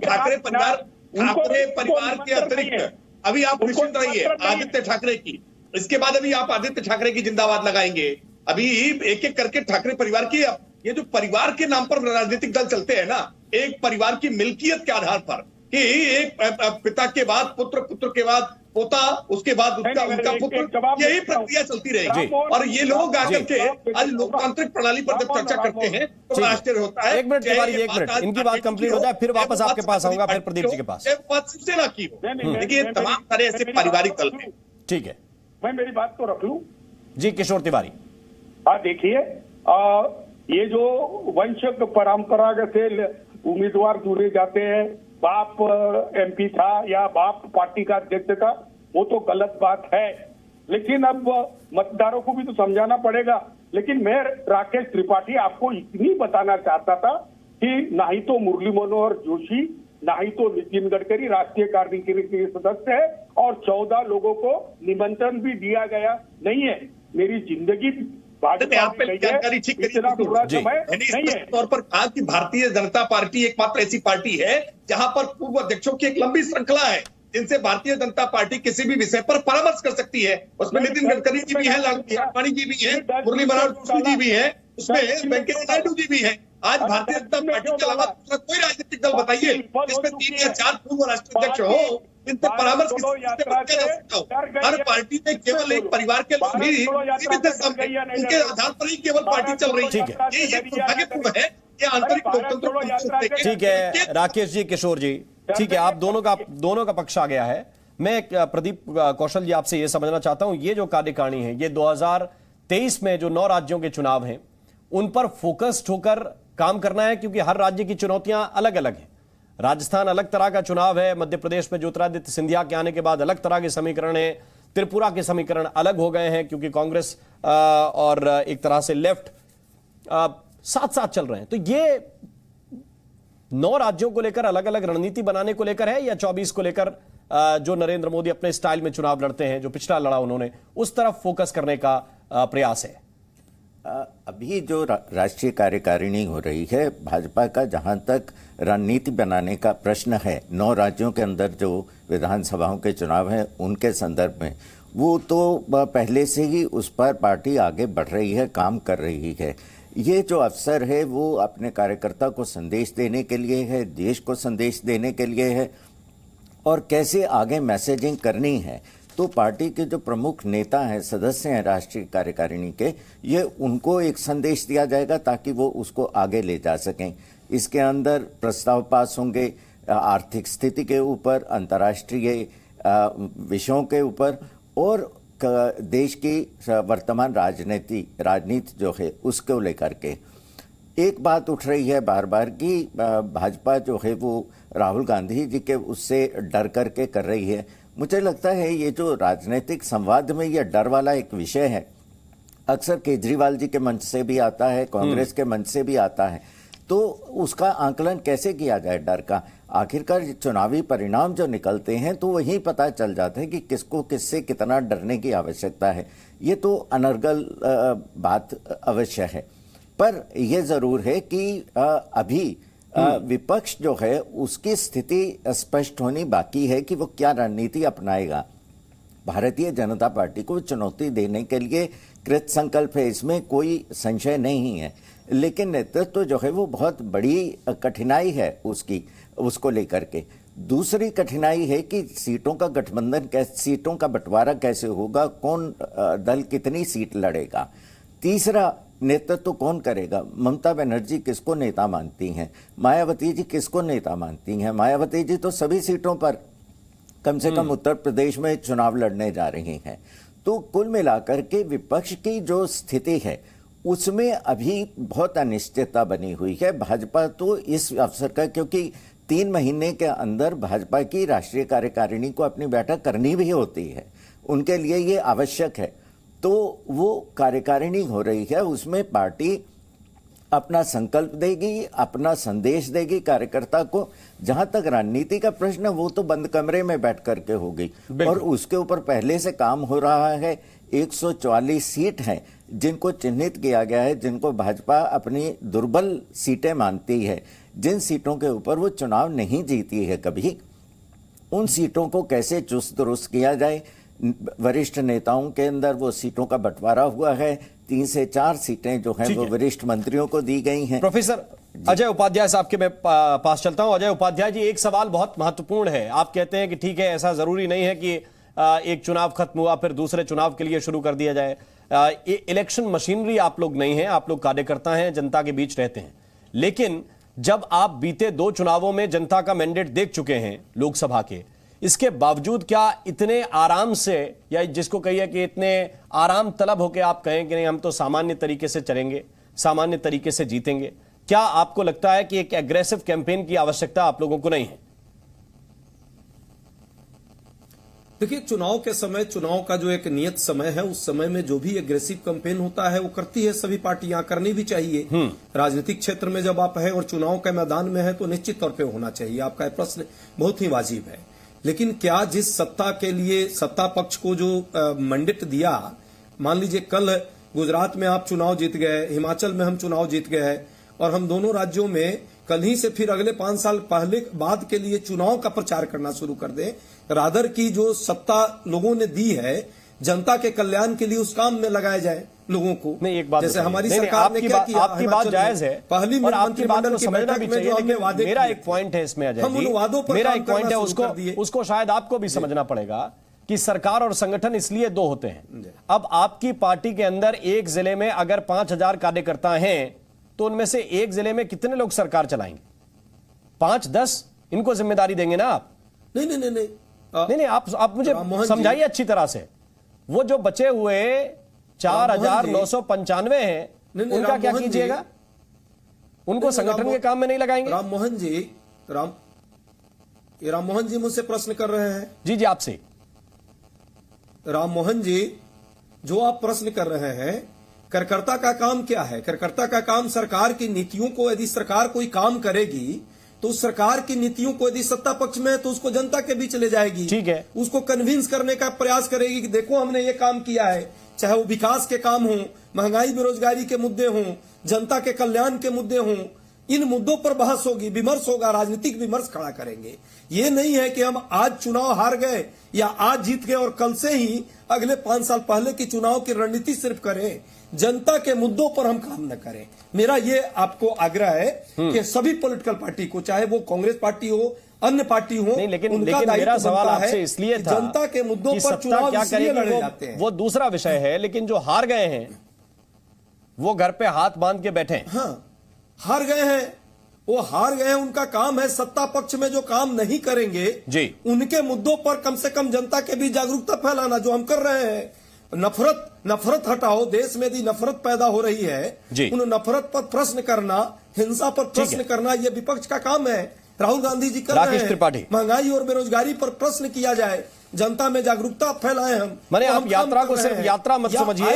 Speaker 9: ठाकरे परिवार के अतिरिक्त अभी आप निश्चित रहिए आदित्य ठाकरे की, इसके बाद अभी आप आदित्य ठाकरे की जिंदाबाद लगाएंगे। अभी एक एक करके ठाकरे परिवार की, ये जो परिवार के नाम पर राजनीतिक दल चलते हैं ना, एक परिवार की मिल्कियत के आधार पर कि एक पिता के बाद पुत्र, पुत्र के बाद पोता, उसके बाद उनका पुत्र, यही प्रक्रिया चलती रहेगी। और ये लोग आकर के आज लोकतांत्रिक प्रणाली पर जब चर्चा करते हैं तो आश्चर्य होता है।
Speaker 1: एक मिनट, इनकी बात कंप्लीट हो जाए फिर वापस आपके पास आऊंगा, फिर प्रदीप जी के पास।
Speaker 9: शिवसेना की हो, देखिए तमाम सारे ऐसे पारिवारिक दल हैं।
Speaker 1: ठीक है,
Speaker 13: मैं मेरी बात तो रख लूं
Speaker 1: जी। किशोर तिवारी,
Speaker 13: देखिए ये जो वंश परंपरागत से उम्मीदवार चुने जाते हैं, बाप एमपी था या बाप पार्टी का अध्यक्ष था, वो तो गलत बात है। लेकिन अब मतदारों को भी तो समझाना पड़ेगा। लेकिन मैं राकेश त्रिपाठी आपको इतनी बताना चाहता था कि ना ही तो मुरली मनोहर जोशी, ना ही तो नितिन गडकरी राष्ट्रीय कार्यकारिणी के सदस्य है, और 14 लोगों को निमंत्रण भी दिया गया नहीं है। मेरी जिंदगी
Speaker 9: जानकारी ठीक तौर पर कहा कि भारतीय जनता पार्टी एकमात्र ऐसी पार्टी है जहां पर पूर्व अध्यक्षों की एक लंबी श्रृंखला है जिनसे भारतीय जनता पार्टी किसी भी विषय पर परामर्श कर सकती है। उसमें नितिन गडकरी जी भी है, लाल आडवाणी जी भी है, मुरली मनोहर जोशी जी भी है, उसमें वेंकैया नायडू जी भी है। आज भारतीय जनता पार्टी के अलावा दूसरा कोई राजनीतिक दल बताइए जिसमें 3 या 4 पूर्व राष्ट्रीय अध्यक्ष हो, इनसे परामर्स हर पार्टी में केवल एक परिवार के लोग ही उनके आधार पर ही केवल पार्टी चल रही है। ये दुर्भाग्यपूर्ण है। ये आंतरिक लोकतंत्र।
Speaker 1: ठीक है राकेश जी, किशोर जी, ठीक है, आप दोनों का पक्ष आ गया है। मैं प्रदीप कौशल जी आपसे यह समझना चाहता हूं, ये जो कार्यकारिणी है, ये 2023 में जो 9 राज्यों के चुनाव हैं उन पर फोकस्ड होकर काम करना है, क्योंकि हर राज्य की चुनौतियां अलग अलग हैं। राजस्थान अलग तरह का चुनाव है, मध्य प्रदेश में ज्योतिरादित्य सिंधिया के आने के बाद अलग तरह के समीकरण है, त्रिपुरा के समीकरण अलग हो गए हैं क्योंकि कांग्रेस और एक तरह से लेफ्ट साथ साथ चल रहे हैं। तो ये 9 राज्यों को लेकर अलग अलग रणनीति बनाने को लेकर है, या 24 को लेकर जो नरेंद्र मोदी अपने स्टाइल में चुनाव लड़ते हैं, जो पिछला लड़ा उन्होंने, उस तरफ फोकस करने का प्रयास है?
Speaker 14: अभी जो राष्ट्रीय कार्यकारिणी हो रही है, भाजपा का जहां तक रणनीति बनाने का प्रश्न है, 9 राज्यों के अंदर जो विधानसभाओं के चुनाव हैं उनके संदर्भ में, वो तो पहले से ही उस पर पार्टी आगे बढ़ रही है, काम कर रही है। ये जो अवसर है वो अपने कार्यकर्ता को संदेश देने के लिए है, देश को संदेश देने के लिए है, और कैसे आगे मैसेजिंग करनी है। तो पार्टी के जो प्रमुख नेता हैं, सदस्य हैं राष्ट्रीय कार्यकारिणी के, ये उनको एक संदेश दिया जाएगा ताकि वो उसको आगे ले जा सकें। इसके अंदर प्रस्ताव पास होंगे आर्थिक स्थिति के ऊपर, अंतर्राष्ट्रीय विषयों के ऊपर, और देश की वर्तमान राजनीति जो है उसको लेकर के। एक बात उठ रही है बार बार कि भाजपा जो है वो राहुल गांधी जी के उससे डर करके कर रही है। मुझे लगता है ये जो राजनीतिक संवाद में ये डर वाला एक विषय है, अक्सर केजरीवाल जी के मंच से भी आता है, कांग्रेस के मंच से भी आता है, तो उसका आकलन कैसे किया जाए डर का? आखिरकार चुनावी परिणाम जो निकलते हैं तो वही पता चल जाता है कि किसको किससे कितना डरने की आवश्यकता है। ये तो अनर्गल बात अवश्य है, पर यह जरूर है कि अभी विपक्ष जो है उसकी स्थिति स्पष्ट होनी बाकी है कि वो क्या रणनीति अपनाएगा। भारतीय जनता पार्टी को चुनौती देने के लिए कृत संकल्प है, इसमें कोई संशय नहीं है, लेकिन नेतृत्व जो है वो बहुत बड़ी कठिनाई है उसको लेकर के। दूसरी कठिनाई है कि सीटों का गठबंधन कैसे, सीटों का बंटवारा कैसे होगा, कौन दल कितनी सीट लड़ेगा। तीसरा, नेतृत्व कौन करेगा? ममता बनर्जी किसको नेता मानती हैं? मायावती जी किसको नेता मानती हैं? मायावती जी तो सभी सीटों पर कम से कम उत्तर प्रदेश में चुनाव लड़ने जा रही हैं। तो कुल मिलाकर के विपक्ष की जो स्थिति है उसमें अभी बहुत अनिश्चितता बनी हुई है। भाजपा तो इस अवसर का, क्योंकि 3 महीने के अंदर भाजपा की राष्ट्रीय कार्यकारिणी को अपनी बैठक करनी भी होती है, उनके लिए ये आवश्यक है, तो वो कार्यकारिणी हो रही है, उसमें पार्टी अपना संकल्प देगी, अपना संदेश देगी कार्यकर्ता को। जहां तक रणनीति का प्रश्न है वो तो बंद कमरे में बैठ करके होगी, और उसके ऊपर पहले से काम हो रहा है। 144 सीट हैं जिनको चिन्हित किया गया है, जिनको भाजपा अपनी दुर्बल सीटें मानती है, जिन सीटों के ऊपर वो चुनाव नहीं जीती है कभी, उन सीटों को कैसे चुस्त दुरुस्त किया जाए। वरिष्ठ नेताओं के अंदर वो सीटों का बंटवारा हुआ है, 3 से 4 सीटें जो हैं वो वरिष्ठ मंत्रियों को दी गई हैं।
Speaker 1: प्रोफेसर अजय उपाध्याय साहब के मैं पास चलता हूं। अजय उपाध्याय जी, एक सवाल बहुत महत्वपूर्ण है। आप कहते हैं कि ठीक है, ऐसा जरूरी नहीं है कि एक चुनाव खत्म हुआ फिर दूसरे चुनाव के लिए शुरू कर दिया जाए। इलेक्शन मशीनरी आप लोग नहीं हैं, आप लोग कार्यकर्ता हैं, जनता के बीच रहते हैं, लेकिन जब आप बीते 2 चुनावों में जनता का मैंडेट देख चुके हैं लोकसभा के, इसके बावजूद क्या इतने आराम से, या जिसको कहिए कि इतने आराम तलब होकर आप कहें कि नहीं हम तो सामान्य तरीके से चलेंगे, सामान्य तरीके से जीतेंगे? क्या आपको लगता है कि एक एग्रेसिव कैंपेन की आवश्यकता आप लोगों को नहीं है?
Speaker 10: देखिए, चुनाव के समय, चुनाव का जो एक नियत समय है, उस समय में जो भी एग्रेसिव कैंपेन होता है वो करती है सभी पार्टियां, करनी भी चाहिए। राजनीतिक क्षेत्र में जब आप हैं और चुनाव के मैदान में है तो निश्चित तौर पे होना चाहिए। आपका प्रश्न बहुत ही वाजिब है, लेकिन क्या जिस सत्ता के लिए सत्ता पक्ष को जो मैंडेट दिया, मान लीजिए कल गुजरात में आप चुनाव जीत गए, हिमाचल में हम चुनाव जीत गए, और हम दोनों राज्यों में कल ही से फिर अगले 5 साल पहले बाद के लिए चुनाव का प्रचार करना शुरू कर दें। रादर की जो सत्ता लोगों ने दी है जनता के कल्याण के लिए, उस काम में लगाया जाए लोगों को।
Speaker 1: नहीं, एक बात
Speaker 10: जैसे हमारी सरकार ने क्या किया,
Speaker 1: आपकी बात जायज है,
Speaker 10: पहली मंत्रिमंडल की बैठक में जो हमने वादे,
Speaker 1: मेरा एक पॉइंट है इसमें अजय
Speaker 10: हम उन वादों पर
Speaker 1: मेरा एक पॉइंट है, उसको शायद आपको भी समझना पड़ेगा कि सरकार और संगठन इसलिए 2 होते हैं। अब आपकी पार्टी के अंदर एक जिले में अगर 5000 कार्यकर्ता हैं तो उनमें से एक जिले में कितने लोग सरकार चलाएंगे? 5-10 इनको जिम्मेदारी देंगे ना आप? नहीं, आप मुझे समझाइए अच्छी तरह से। वो जो बचे हुए 4995 हैं उनका क्या कीजिएगा? उनको संगठन के काम में नहीं लगाएंगे?
Speaker 10: राम मोहन जी मुझसे प्रश्न कर रहे हैं।
Speaker 1: जी आपसे।
Speaker 10: राम मोहन जी, जो आप प्रश्न कर रहे हैं, कार्यकर्ता का काम क्या है? कार्यकर्ता का काम सरकार की नीतियों को, यदि सरकार कोई काम करेगी तो उस सरकार की नीतियों को, यदि सत्ता पक्ष में है तो उसको जनता के बीच ले जाएगी।
Speaker 1: ठीक है,
Speaker 10: उसको कन्विंस करने का प्रयास करेगी कि देखो हमने ये काम किया है, चाहे वो विकास के काम हो, महंगाई बेरोजगारी के मुद्दे हों, जनता के कल्याण के मुद्दे हों, इन मुद्दों पर बहस होगी, विमर्श होगा, राजनीतिक विमर्श खड़ा करेंगे। ये नहीं है कि हम आज चुनाव हार गए या आज जीत गए और कल से ही अगले 5 साल पहले की चुनाव की रणनीति सिर्फ करें, जनता के मुद्दों पर हम काम न करें। मेरा ये आपको आग्रह है कि सभी पॉलिटिकल पार्टी को, चाहे वो कांग्रेस पार्टी हो, अन्य पार्टी हो,
Speaker 1: लेकिन मेरा सवाल आपसे इसलिए था
Speaker 10: जनता के मुद्दों पर चुनाव
Speaker 1: क्या
Speaker 10: इसलिए लड़े
Speaker 1: करें,
Speaker 10: जाते हैं।
Speaker 1: वो दूसरा विषय है, लेकिन जो हार गए हैं वो घर पे हाथ बांध के बैठे हैं।
Speaker 10: हाँ, हार गए हैं, वो हार गए हैं, उनका काम है सत्ता पक्ष में जो काम नहीं करेंगे
Speaker 1: जी,
Speaker 10: उनके मुद्दों पर कम से कम जनता के बीच जागरूकता फैलाना, जो हम कर रहे हैं। नफरत हटाओ, देश में यदि नफरत पैदा हो रही है, उन नफरत पर प्रश्न करना, हिंसा पर प्रश्न करना, ये विपक्ष का काम है। राहुल गांधी जी कर रहे हैं, महंगाई और बेरोजगारी पर प्रश्न किया जाए, जनता में जागरूकता फैलाएं हम।
Speaker 1: मैंने आप यात्रा को सिर्फ यात्रा मत समझिए,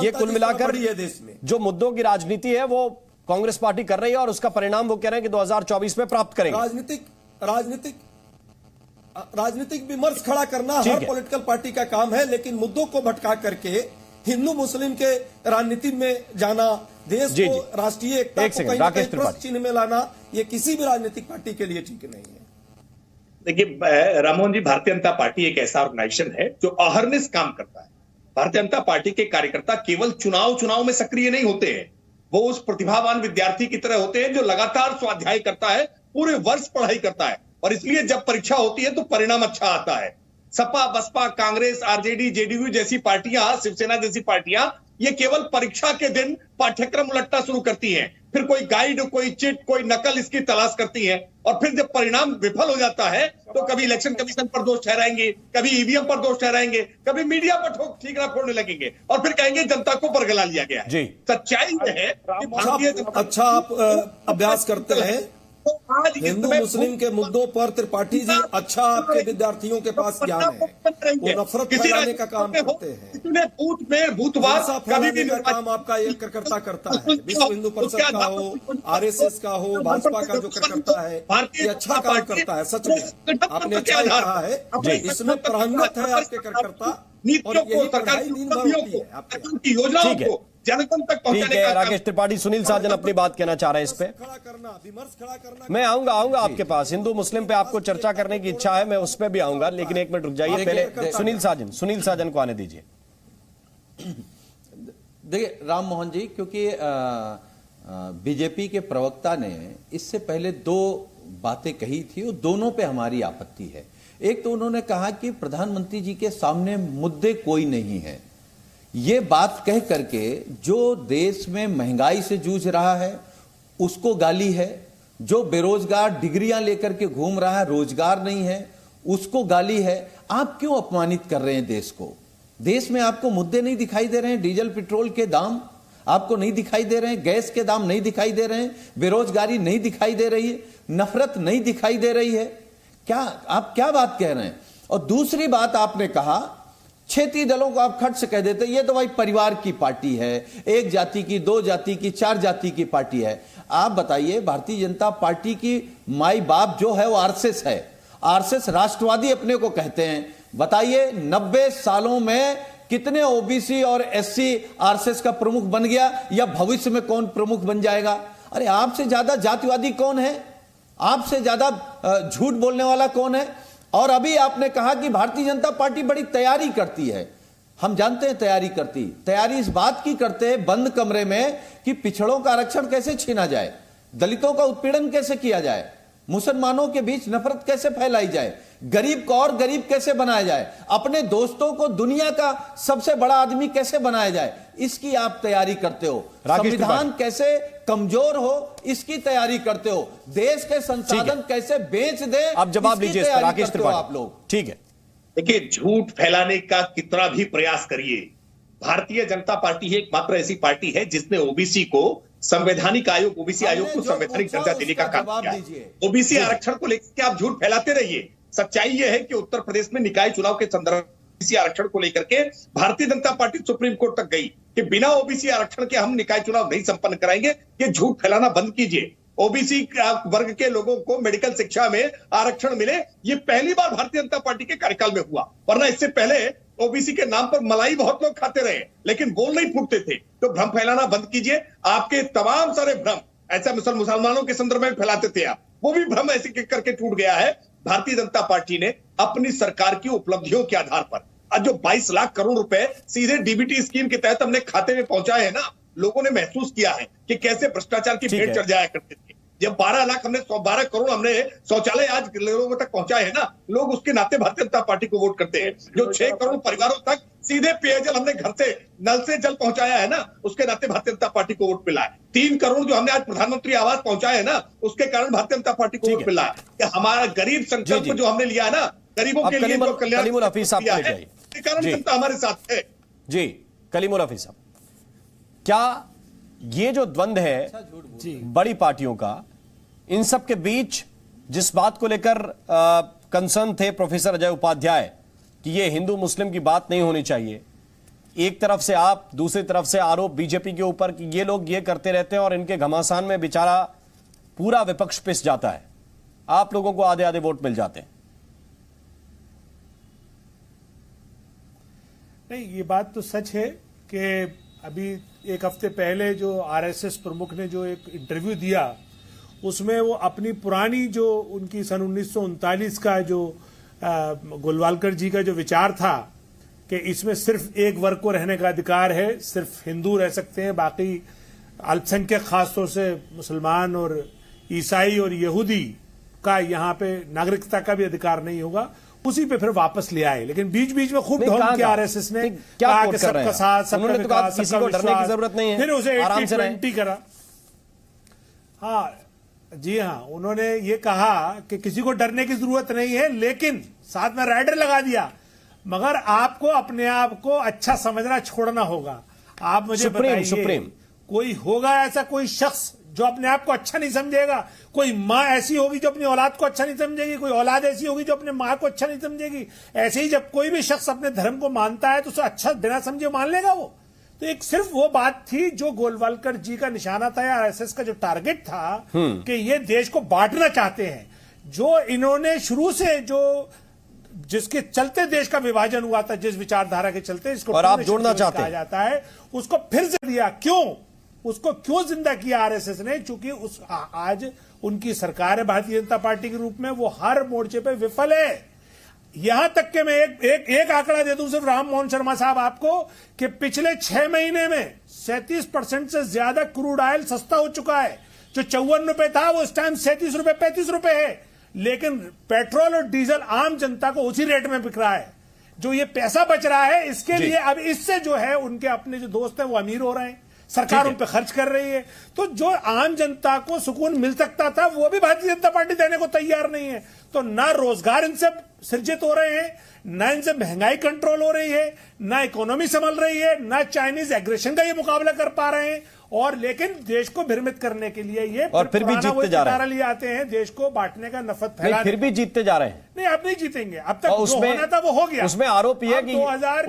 Speaker 1: ये कुल मिलाकर
Speaker 10: देश में
Speaker 1: जो मुद्दों की राजनीति है वो कांग्रेस पार्टी कर रही है और उसका परिणाम वो कह रहे हैं कि 2024 में प्राप्त करेंगे। राजनीतिक विमर्श खड़ा करना हर पॉलिटिकल पार्टी का काम है, लेकिन मुद्दों को भटका करके हिंदू मुस्लिम के राजनीति में जाना, देश को राष्ट्रीय एकता को कहीं ना कहीं प्रश्न चिन्ह में लाना, ये किसी भी राजनीतिक पार्टी के लिए ठीक नहीं है।
Speaker 9: देखिए राममोहन जी, भारतीय जनता पार्टी एक ऐसा ऑर्गेनाइजेशन है जो अहरनिश काम करता है। भारतीय जनता पार्टी के कार्यकर्ता केवल चुनाव में सक्रिय नहीं होते हैं, वो उस प्रतिभावान विद्यार्थी की तरह होते हैं जो लगातार स्वाध्याय करता है, पूरे वर्ष पढ़ाई करता है, और इसलिए जब परीक्षा होती है तो परिणाम अच्छा आता है। सपा, बसपा, कांग्रेस, आरजेडी, जेडीयू जैसी पार्टियां, शिवसेना जैसी पार्टियां, ये केवल परीक्षा के दिन पाठ्यक्रम उलटना शुरू करती हैं, फिर कोई गाइड, कोई चिट, कोई नकल इसकी तलाश करती हैं, और फिर जब परिणाम विफल हो जाता है तो कभी इलेक्शन कमीशन पर दोष ठहराएंगे, कभी ईवीएम पर दोष ठहराएंगे, कभी मीडिया पर ठीकरा फोड़ने लगेंगे और फिर कहेंगे जनता को बरगला लिया गया है। सच्चाई है कि भारतीय जनता
Speaker 10: अच्छा आप अभ्यास करते हैं हिंदू मुस्लिम के मुद्दों पर, त्रिपाठी जी, अच्छा आपके विद्यार्थियों के पास ज्ञान है, वो नफरत फैलाने का काम करते हैं।
Speaker 9: इतने बूथ में भूतवाद
Speaker 10: कभी भी काम आपका एक कार्यकर्ता करता है, विश्व हिंदू परिषद का हो, आरएसएस का हो, भाजपा का जो कार्यकर्ता है, ये अच्छा काम करता है। सच में आपने अच्छा कहा है, इसमें प्रांगत है आपके कार्यकर्ता, और यही पढ़ाई दिन भर होती है आपकी
Speaker 9: योजनाओं को जनगण तक पहुंचाने का।
Speaker 1: राकेश त्रिपाठी, सुनील साजन अपनी बात कहना चाह रहे हैं इस पे। मैं आऊंगा आपके पास, हिंदू मुस्लिम पे आपको चर्चा करने की इच्छा है, मैं उस पे भी आऊंगा, लेकिन एक मिनट रुक जाइए, पहले सुनील साजन को आने दीजिए।
Speaker 11: देखिए राम मोहन जी, क्योंकि बीजेपी के प्रवक्ता ने इससे पहले 2 बातें कही थी, वो दोनों पे हमारी आपत्ति है। एक तो उन्होंने कहा कि प्रधानमंत्री जी के सामने मुद्दे कोई नहीं है, ये बात कह करके जो देश में महंगाई से जूझ रहा है उसको गाली है, जो बेरोजगार डिग्रियां लेकर के घूम रहा है, रोजगार नहीं है, उसको गाली है। आप क्यों अपमानित कर रहे हैं देश को? देश में आपको मुद्दे नहीं दिखाई दे रहे हैं? डीजल पेट्रोल के दाम आपको नहीं दिखाई दे रहे हैं, गैस के दाम नहीं दिखाई दे रहे हैं, बेरोजगारी नहीं दिखाई दे रही है, नफरत नहीं दिखाई दे रही है? क्या आप क्या बात कह रहे हैं? और दूसरी बात आपने कहा, क्षेत्रीय दलों को आप खट से कह देते ये तो भाई परिवार की पार्टी है, एक जाति की, 2 जाति की, 4 जाति की पार्टी है। आप बताइए, भारतीय जनता पार्टी की माई बाप जो है वो आरएसएस है, आरएसएस राष्ट्रवादी अपने को कहते हैं। बताइए 90 सालों में कितने ओबीसी और एससी आरएसएस का प्रमुख बन गया, या भविष्य में कौन प्रमुख बन जाएगा? अरे आपसे ज्यादा जातिवादी कौन है? आपसे ज्यादा झूठ बोलने वाला कौन है? और अभी आपने कहा कि भारतीय जनता पार्टी बड़ी तैयारी करती है। हम जानते हैं तैयारी इस बात की करते हैं बंद कमरे में कि पिछड़ों का आरक्षण कैसे छीना जाए, दलितों का उत्पीड़न कैसे किया जाए, मुसलमानों के बीच नफरत कैसे फैलाई जाए, गरीब को और गरीब कैसे बनाया जाए, अपने दोस्तों को दुनिया का सबसे बड़ा आदमी कैसे बनाया जाए, इसकी आप तैयारी करते हो। संविधान कैसे कमजोर हो, इसकी तैयारी करते हो। देश के संसाधन कैसे बेच दे,
Speaker 1: अब जवाब लीजिए राकेश त्रिपाठी
Speaker 11: आप लोग।
Speaker 1: ठीक है,
Speaker 9: देखिए झूठ फैलाने का कितना भी प्रयास करिए, भारतीय जनता पार्टी एकमात्र ऐसी पार्टी है जिसने ओबीसी को संवैधानिक आयोग, ओबीसी आयोग को संवैधानिक दर्जा देने का काम किया है। ओबीसी आरक्षण को लेकर आप झूठ फैलाते रहिए। सच्चाई यह है कि उत्तर प्रदेश में निकाय चुनाव के संदर्भ में ओबीसी आरक्षण को लेकर के Bharatiya Janata party supreme court तक गई कि बिना ओबीसी आरक्षण के हम निकाय चुनाव नहीं संपन्न कराएंगे। ये झूठ फैलाना बंद कीजिए। ओबीसी वर्ग के लोगों को मेडिकल शिक्षा में आरक्षण मिले, ये पहली बार भारतीय जनता पार्टी के कार्यकाल में हुआ, वरना इससे पहले ओबीसी के नाम पर मलाई बहुत लोग खाते रहे लेकिन बोल नहीं फूटते थे। तो भ्रम फैलाना बंद कीजिए। आपके तमाम सारे भ्रम ऐसा मुसलमानों के संदर्भ में फैलाते थे आप, वो भी भ्रम ऐसे करके टूट गया है। भारतीय जनता पार्टी ने अपनी सरकार की उपलब्धियों के आधार पर आज जो 22 लाख करोड़ रुपए सीधे डीबीटी स्कीम के तहत हमने खाते में पहुंचाए हैं ना, लोगों ने महसूस किया है कि कैसे भ्रष्टाचार की भेंट चढ़ जाया करते थे। जब 12 करोड़ हमने शौचालय आज लोगों तक पहुंचाए हैं ना, लोग उसके नाते भारतीय जनता पार्टी को वोट करते हैं। जो 6 करोड़ परिवारों तक सीधे पेयजल हमने घर से नल से जल पहुंचाया है ना, उसके नाते भारतीय जनता पार्टी को वोट मिला है। 3 करोड़ जो हमने आज प्रधानमंत्री आवास पहुंचाए है ना, उसके कारण भारतीय जनता पार्टी को वोट मिला है। कि हमारा गरीब संकल्प जो हमने लिया है ना, गरीबों के लिए जो कल्याण किया है, इसके कारण जनता हमारे साथ है।
Speaker 1: जी कलीमुल हफीज साहब, क्या ये जो द्वंद्व है बड़ी पार्टियों का, इन सब के बीच जिस बात को लेकर कंसर्न थे प्रोफेसर अजय उपाध्याय कि ये हिंदू मुस्लिम की बात नहीं होनी चाहिए, एक तरफ से आप, दूसरी तरफ से आरोप बीजेपी के ऊपर कि ये लोग ये करते रहते हैं और इनके घमासान में बेचारा पूरा विपक्ष पिस जाता है, आप लोगों को आधे आधे वोट मिल जाते हैं।
Speaker 12: नहीं, ये बात तो सच है कि अभी एक हफ्ते पहले जो आरएसएस प्रमुख ने जो एक इंटरव्यू दिया, उसमें वो अपनी पुरानी जो उनकी सन 1939 का जो गोलवालकर जी का जो विचार था कि इसमें सिर्फ एक वर्ग को रहने का अधिकार है, सिर्फ हिंदू रह सकते हैं, बाकी अल्पसंख्यक खासतौर से मुसलमान और ईसाई और यहूदी का यहाँ पे नागरिकता का भी अधिकार नहीं होगा, उसी पे फिर वापस ले आए। लेकिन बीच बीच में खूब ढोंग किया आरएसएस ने, कहा कि सबका साथ, सबका विकास,
Speaker 1: किसी को डरने की जरूरत नहीं है,
Speaker 12: फिर उसे
Speaker 1: आराम से
Speaker 12: 80-20 करा। हाँ जी हाँ, उन्होंने ये कहा कि किसी को डरने की जरूरत नहीं है, लेकिन साथ में राइडर लगा दिया, मगर आपको अपने आप को अच्छा समझना छोड़ना होगा। आप मुझे बताइए, कोई होगा ऐसा कोई शख्स जो अपने आप को अच्छा नहीं समझेगा? कोई माँ ऐसी होगी जो अपनी औलाद को अच्छा नहीं समझेगी, कोई औलाद ऐसी होगी जो अपने माँ को अच्छा नहीं समझेगी। ऐसे ही जब कोई भी शख्स अपने धर्म को मानता है तो उसे अच्छा बिना समझे मान लेगा वो। तो एक सिर्फ वो बात थी जो गोलवालकर जी का निशाना था या आरएसएस का जो टारगेट था कि ये देश को बांटना चाहते हैं, जो इन्होंने शुरू से जो जिसके चलते देश का विभाजन हुआ था, जिस विचारधारा के चलते इसको
Speaker 1: और आप जोड़ना चाहते
Speaker 12: कहा जाता है, उसको फिर से दिया। क्यों? उसको क्यों जिंदा किया आरएसएस ने? चूंकि उस आज उनकी सरकार है भारतीय जनता पार्टी के रूप में, वो हर मोर्चे पे विफल है। यहां तक कि मैं एक आंकड़ा दे दूं सिर्फ राम मोहन शर्मा साहब आपको, कि पिछले 6 महीने में 37% से ज्यादा क्रूड ऑयल सस्ता हो चुका है। जो 54 रुपए था वो इस टाइम 37 रुपए 35 रुपए है, लेकिन पेट्रोल और डीजल आम जनता को उसी रेट में बिक रहा है। जो ये पैसा बच रहा है इसके लिए अब इससे जो है उनके अपने जो दोस्त हैं वो अमीर हो रहे हैं, सरकार उन पर खर्च कर रही है। तो जो आम जनता को सुकून मिल सकता था वो भी भारतीय जनता पार्टी देने को तैयार नहीं है। तो ना रोजगार इनसे सृजित हो रहे हैं, ना इनसे महंगाई कंट्रोल हो रही है, ना इकोनॉमी संभल रही है, ना चाइनीज एग्रेशन का ये मुकाबला कर पा रहे हैं। और लेकिन देश को भ्रमित करने के लिए ये
Speaker 1: और फिर भी जीतते जा रहे हैं,
Speaker 12: लिए आते हैं देश को बांटने का, नफरत फैलाने।
Speaker 1: फिर भी जीतते जा रहे हैं।
Speaker 12: नहीं, अब नहीं जीतेंगे। अब तक जो होना था वो हो गया।
Speaker 1: उसमें आरोप यह है कि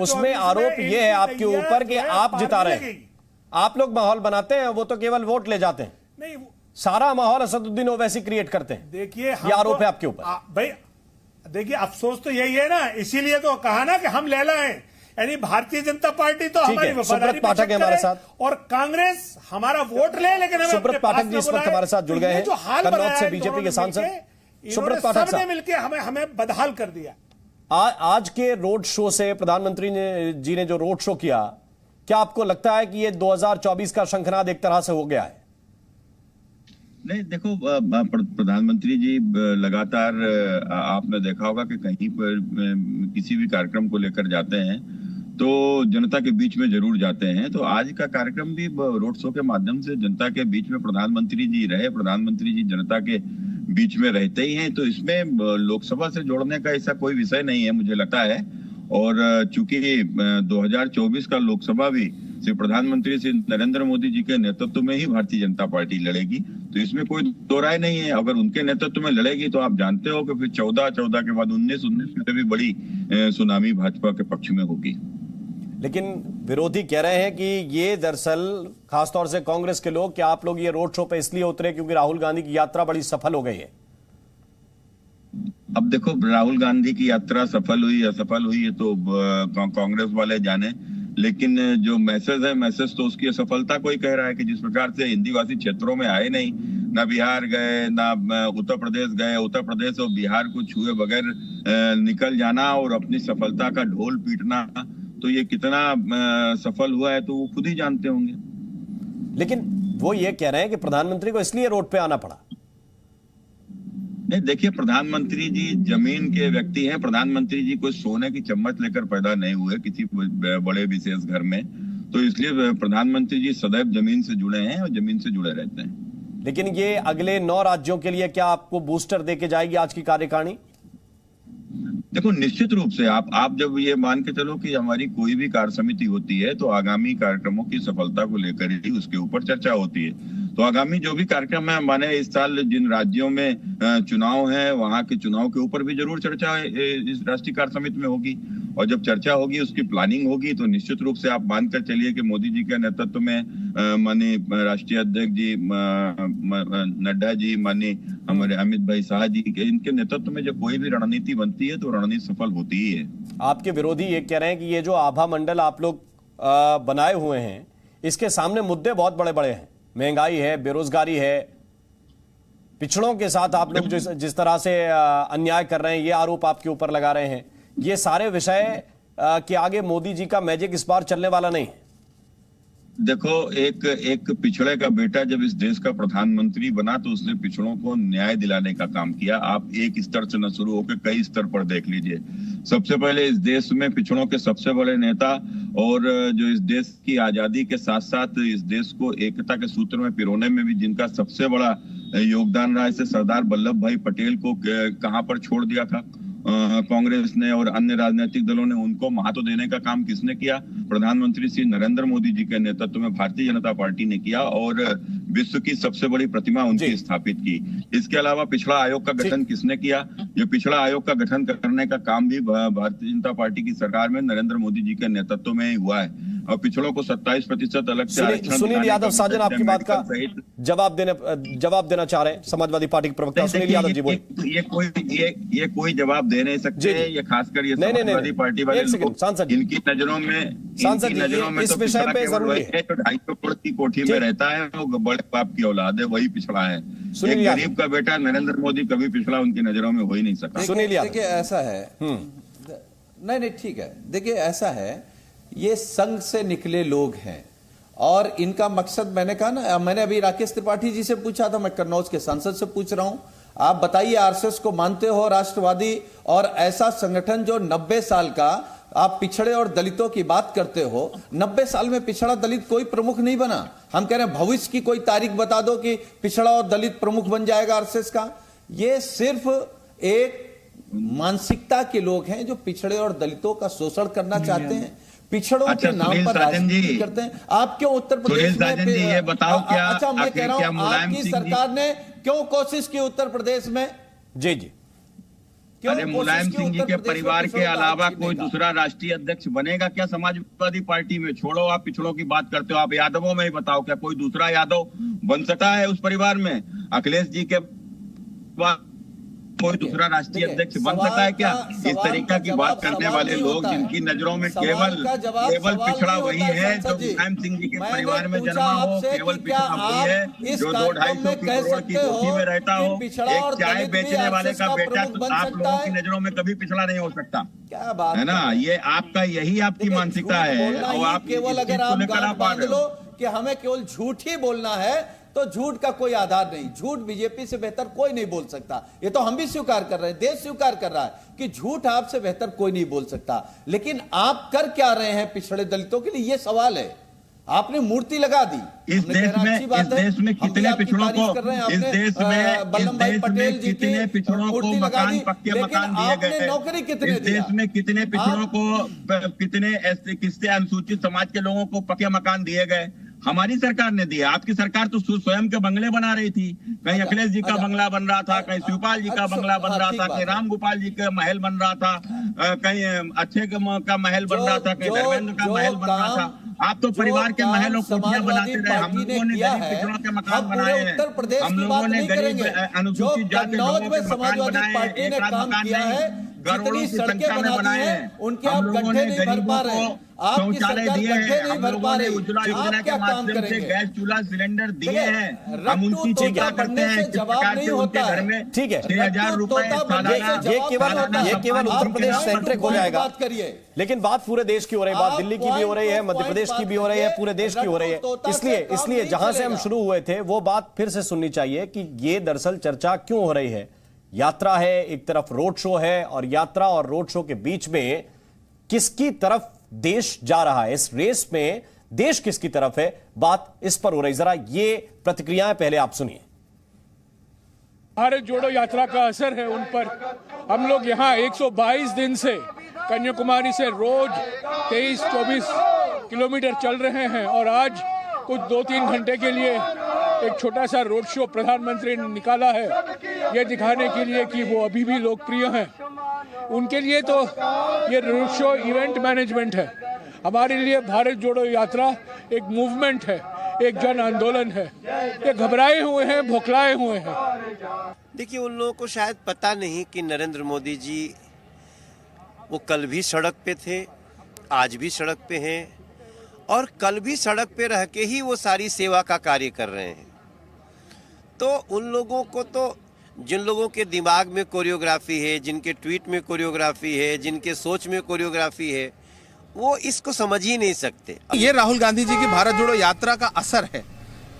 Speaker 1: उसमें आरोप यह है आपके ऊपर कि आप जिता रहे हैं, आप लोग माहौल बनाते हैं, वो तो केवल वोट ले जाते हैं।
Speaker 12: नहीं,
Speaker 1: सारा माहौल असदुद्दीन ओवैसी क्रिएट करते हैं।
Speaker 12: देखिए,
Speaker 1: ये आरोप है आपके ऊपर।
Speaker 12: भाई देखिए, अफसोस तो यही है ना, इसीलिए तो कहा ना कि हम लैला हैं, यानी भारतीय जनता पार्टी तो हमारी वफादारी
Speaker 1: पाठक है हमारे साथ,
Speaker 12: और कांग्रेस हमारा वोट ले, लेकिन हमें
Speaker 1: सुब्रत पाठक जी इस वक्त हमारे साथ जुड़ गए हैं, कन्नौज से बीजेपी के सांसद सुब्रत पाठक साहब।
Speaker 12: मिलकर हमें बदहाल कर दिया।
Speaker 1: आज के रोड शो से प्रधानमंत्री जी ने जो रोड शो किया, क्या आपको लगता है कि ये 2024 का शंखनाद एक तरह से हो गया है?
Speaker 15: नहीं, देखो, प्रधानमंत्री जी लगातार आपने देखा होगा कि कहीं पर किसी भी कार्यक्रम को लेकर जाते हैं तो जनता के बीच में जरूर जाते हैं। तो आज का कार्यक्रम भी रोड शो के माध्यम से जनता के बीच में प्रधानमंत्री जी रहे, प्रधानमंत्री जी जनता के बीच में रहते ही हैं। तो इसमें लोकसभा से जोड़ने का ऐसा कोई विषय नहीं है, मुझे लगता है। और चूंकि 2024 का लोकसभा भी श्री प्रधानमंत्री श्री नरेंद्र मोदी जी के नेतृत्व में ही भारतीय जनता पार्टी लड़ेगी, तो इसमें कोई दो राय नहीं है। अगर उनके नेतृत्व में लड़ेगी तो आप जानते हो कि फिर 14 के बाद 19 में भी बड़ी सुनामी भाजपा के पक्ष में होगी।
Speaker 1: लेकिन विरोधी कह रहे हैं कि ये दरअसल खासतौर से कांग्रेस के लोग, कि आप लोग ये रोड शो पे इसलिए उतरे क्योंकि राहुल गांधी की यात्रा बड़ी सफल हो गई है।
Speaker 15: अब देखो, राहुल गांधी की यात्रा सफल हुई असफल हुई है तो कांग्रेस वाले जाने, लेकिन जो मैसेज है, मैसेज तो उसकी असफलता को ही कह रहा है कि जिस प्रकार से हिंदी भाषी क्षेत्रों में आए नहीं, ना बिहार गए ना उत्तर प्रदेश गए, उत्तर प्रदेश और बिहार को छुए बगैर निकल जाना और अपनी सफलता का ढोल पीटना, तो ये कितना सफल हुआ है तो वो खुद ही जानते होंगे।
Speaker 1: लेकिन वो ये कह रहे हैं कि प्रधानमंत्री को इसलिए रोड पे आना पड़ा।
Speaker 15: नहीं, देखिए, प्रधानमंत्री जी जमीन के व्यक्ति हैं। प्रधानमंत्री जी कोई सोने की चम्मच लेकर पैदा नहीं हुए किसी बड़े विशेष घर में, तो इसलिए प्रधानमंत्री जी सदैव जमीन से जुड़े हैं और जमीन से जुड़े रहते हैं।
Speaker 1: लेकिन ये अगले 9 राज्यों के लिए क्या आपको बूस्टर देके जाएगी आज की कार्यकारिणी?
Speaker 15: देखो, निश्चित रूप से आप जब ये मान के चलो कि हमारी कोई भी कार्य समिति होती है तो आगामी कार्यक्रमों की सफलता को लेकर ही उसके ऊपर चर्चा होती है। तो आगामी जो भी कार्यक्रम है, माने इस साल जिन राज्यों में चुनाव है वहां के चुनाव के ऊपर भी जरूर चर्चा इस राष्ट्रीय कार्य समिति में होगी। और जब चर्चा होगी, उसकी प्लानिंग होगी, तो निश्चित रूप से आप मानकर चलिए कि मोदी जी के नेतृत्व में माननीय राष्ट्रीय अध्यक्ष जी नड्डा जी, माननीय हमारे अमित भाई शाह जी के इनके नेतृत्व में जब कोई भी रणनीति बनती है तो रणनीति सफल होती ही है।
Speaker 1: आपके विरोधी ये कह रहे हैं कि ये जो आभा मंडल आप लोग बनाए हुए हैं, इसके सामने मुद्दे बहुत बड़े बड़े हैं। महंगाई है, बेरोजगारी है, पिछड़ों के साथ आप लोग जिस तरह से अन्याय कर रहे हैं, ये आरोप आपके ऊपर लगा रहे हैं। ये सारे विषय के आगे मोदी जी का मैजिक इस बार चलने वाला नहीं है।
Speaker 15: देखो, एक पिछड़े का बेटा जब इस देश का प्रधानमंत्री बना तो उसने पिछड़ों को न्याय दिलाने का काम किया। आप एक स्तर से न शुरू होकर कई स्तर पर देख लीजिए। सबसे पहले इस देश में पिछड़ों के सबसे बड़े नेता और जो इस देश की आजादी के साथ साथ इस देश को एकता के सूत्र में पिरोने में भी जिनका सबसे बड़ा योगदान रहा, ऐसे सरदार वल्लभ भाई पटेल को कहां पर छोड़ दिया था कांग्रेस ने और अन्य राजनीतिक दलों ने। उनको महत्व देने का काम किसने किया? प्रधानमंत्री श्री नरेंद्र मोदी जी के नेतृत्व में भारतीय जनता पार्टी ने किया और विश्व की सबसे बड़ी प्रतिमा उनकी स्थापित की। इसके अलावा पिछड़ा आयोग का गठन किसने किया? ये पिछड़ा आयोग का गठन करने का काम भी भारतीय जनता पार्टी की सरकार में नरेंद्र मोदी जी के नेतृत्व में ही हुआ है। और पिछड़ों को 27% अलग से आरक्षण।
Speaker 1: सुनील यादव साजन आपकी बात का जवाब देना चाह रहे हैं, समाजवादी पार्टी के प्रवक्ता सुनील यादव जी बोलिए।
Speaker 15: ये कोई जवाब दे नहीं सकते। ये खासकर ये समाजवादी पार्टी वाले लोग, इनकी नजरों में
Speaker 1: इस विषय पे जरूरी है।
Speaker 15: 250 करोड़ की कोठी में रहता है, वो बड़े बाप की औलाद है, वही पिछड़ा है। एक गरीब का बेटा नरेंद्र मोदी कभी पिछड़ा उनकी नजरों में हो ही नहीं सकता।
Speaker 11: सुनील यादव, देखिए ऐसा है, नहीं ठीक है। देखिए ऐसा है, ये संघ से निकले लोग हैं और इनका मकसद, मैंने कहा ना, मैंने अभी राकेश त्रिपाठी जी से पूछा था, मैं कन्नौज के सांसद से पूछ रहा हूं, आप बताइए आरएसएस को मानते हो राष्ट्रवादी और ऐसा संगठन जो 90 साल का, आप पिछड़े और दलितों की बात करते हो, 90 साल में पिछड़ा दलित कोई प्रमुख नहीं बना। हम कह रहे हैं भविष्य की कोई तारीख बता दो कि पिछड़ा और दलित प्रमुख बन जाएगा आरएसएस का। ये सिर्फ एक मानसिकता के लोग हैं जो पिछड़े और दलितों का शोषण करना चाहते हैं, पिछड़ों के नाम पर राजनीति करते हैं। आप क्यों उत्तर प्रदेश में,
Speaker 15: ये बताओ क्या,
Speaker 11: अच्छा मैं कह रहा हूं, आपकी सरकार ने क्यों कोशिश की उत्तर प्रदेश में?
Speaker 1: जी
Speaker 15: अरे मुलायम सिंह जी के परिवार के अलावा कोई दूसरा राष्ट्रीय अध्यक्ष बनेगा क्या समाजवादी पार्टी में? छोड़ो, आप पिछड़ों की बात करते हो, आप यादवों में ही बताओ, क्या कोई दूसरा यादव बन सकता है उस परिवार में? अखिलेश जी के बाद कोई दूसरा राष्ट्रीय अध्यक्ष बन सकता है क्या? इस तरीका की बात करने वाले लोग जिनकी नजरों में केवल पिछड़ा वही है जो मुलायम सिंह जी के परिवार में जन्मा हो, केवल पिछड़ा वही है जो 200-250 करोड़ की कोठी में रहता हो, एक चाय बेचने वाले का बेटा। तो आप लोगों की नजरों में कभी पिछड़ा नहीं हो सकता,
Speaker 11: क्या बात
Speaker 15: है ना? ये आपका, यही आपकी मानसिकता है और आप
Speaker 11: केवल अगर आप बांध लो कि हमें केवल झूठ ही बोलना है तो झूठ का कोई आधार नहीं। झूठ बीजेपी से बेहतर कोई नहीं बोल सकता, ये तो हम भी स्वीकार कर रहे हैं, देश स्वीकार कर रहा है कि झूठ आपसे बेहतर कोई नहीं बोल सकता। लेकिन आप कर क्या रहे हैं पिछड़े दलितों के लिए, ये सवाल है। आपने मूर्ति लगा दी
Speaker 15: इस देश में कितने पिछड़ों को, इस देश में कितने पिछड़ों को मकान, पक्के मकान दिए गए?
Speaker 11: नौकरी कितने?
Speaker 15: इस देश में कितने पिछड़ों को, कितने ऐसे किससे अनुसूचित समाज के लोगों को पक्के मकान दिए गए? हमारी सरकार ने दिया। आपकी सरकार तो स्वयं के बंगले बना रही थी। कहीं अखिलेश जी का बंगला बन रहा था, कहीं शिवपाल जी का बंगला बन रहा था, कहीं राम गोपाल जी का महल बन रहा था, कहीं अच्छे का महल बन रहा था, कहीं धर्मेंद्र का महल बन रहा था। आप तो परिवार के महलों कोठियां बनाते रहे। हम लोगों ने गरीब पिछड़ों के मकान बनाए हैं, हम लोगों ने गरीब अनुसूचित जाति लोगों के मकान बनाए हैं, एक मकान नहीं करोड़ों की संख्या में बनाए हैं। हम लोगों ने गरीबों को शौचालय दिए हैं, हम लोगों ने उज्ज्वला योजना के माध्यम से गैस चूल्हा सिलेंडर दिए हैं, हम उनकी चिंता करते हैं किस प्रकार से उनके घर में 6,000 रुपए
Speaker 1: ये केवल उत्तर प्रदेश सेंट्रिक हो जाएगा, लेकिन बात पूरे देश की हो रही है, बात दिल्ली की भी हो रही है, मध्य प्रदेश की भी हो रही है, पूरे देश की हो रही है। इसलिए जहां से हम शुरू हुए थे वो बात फिर से सुननी चाहिए कि ये दरअसल चर्चा क्यों हो रही है। यात्रा है, एक तरफ रोड शो है, और यात्रा और रोड शो के बीच में किसकी तरफ देश जा रहा है, इस रेस में देश किसकी तरफ है, बात इस पर हो रही। जरा ये प्रतिक्रियाएं पहले आप सुनिए।
Speaker 5: भारत जोड़ो यात्रा का असर है उन पर। हम लोग यहाँ 122 दिन से कन्याकुमारी से रोज 23-24 किलोमीटर चल रहे हैं, और आज कुछ 2-3 घंटे के लिए एक छोटा सा रोड शो प्रधानमंत्री ने निकाला है, ये दिखाने के लिए कि वो अभी भी लोकप्रिय हैं। उनके लिए तो ये रोड शो इवेंट मैनेजमेंट है, हमारे लिए भारत जोड़ो यात्रा एक मूवमेंट है, एक जन आंदोलन है। ये घबराए हुए हैं, भौखलाए हुए हैं।
Speaker 6: देखिए, उन लोगों को शायद पता नहीं कि नरेंद्र मोदी जी वो कल भी सड़क पे थे, आज भी सड़क पे हैं, और कल भी सड़क पे रह के ही वो सारी सेवा का कार्य कर रहे हैं। तो उन लोगों को तो, जिन लोगों के दिमाग में कोरियोग्राफी है, जिनके ट्वीट में कोरियोग्राफी है, जिनके सोच में कोरियोग्राफी है, वो इसको समझ ही नहीं सकते।
Speaker 7: ये राहुल गांधी जी की भारत जोड़ो यात्रा का असर है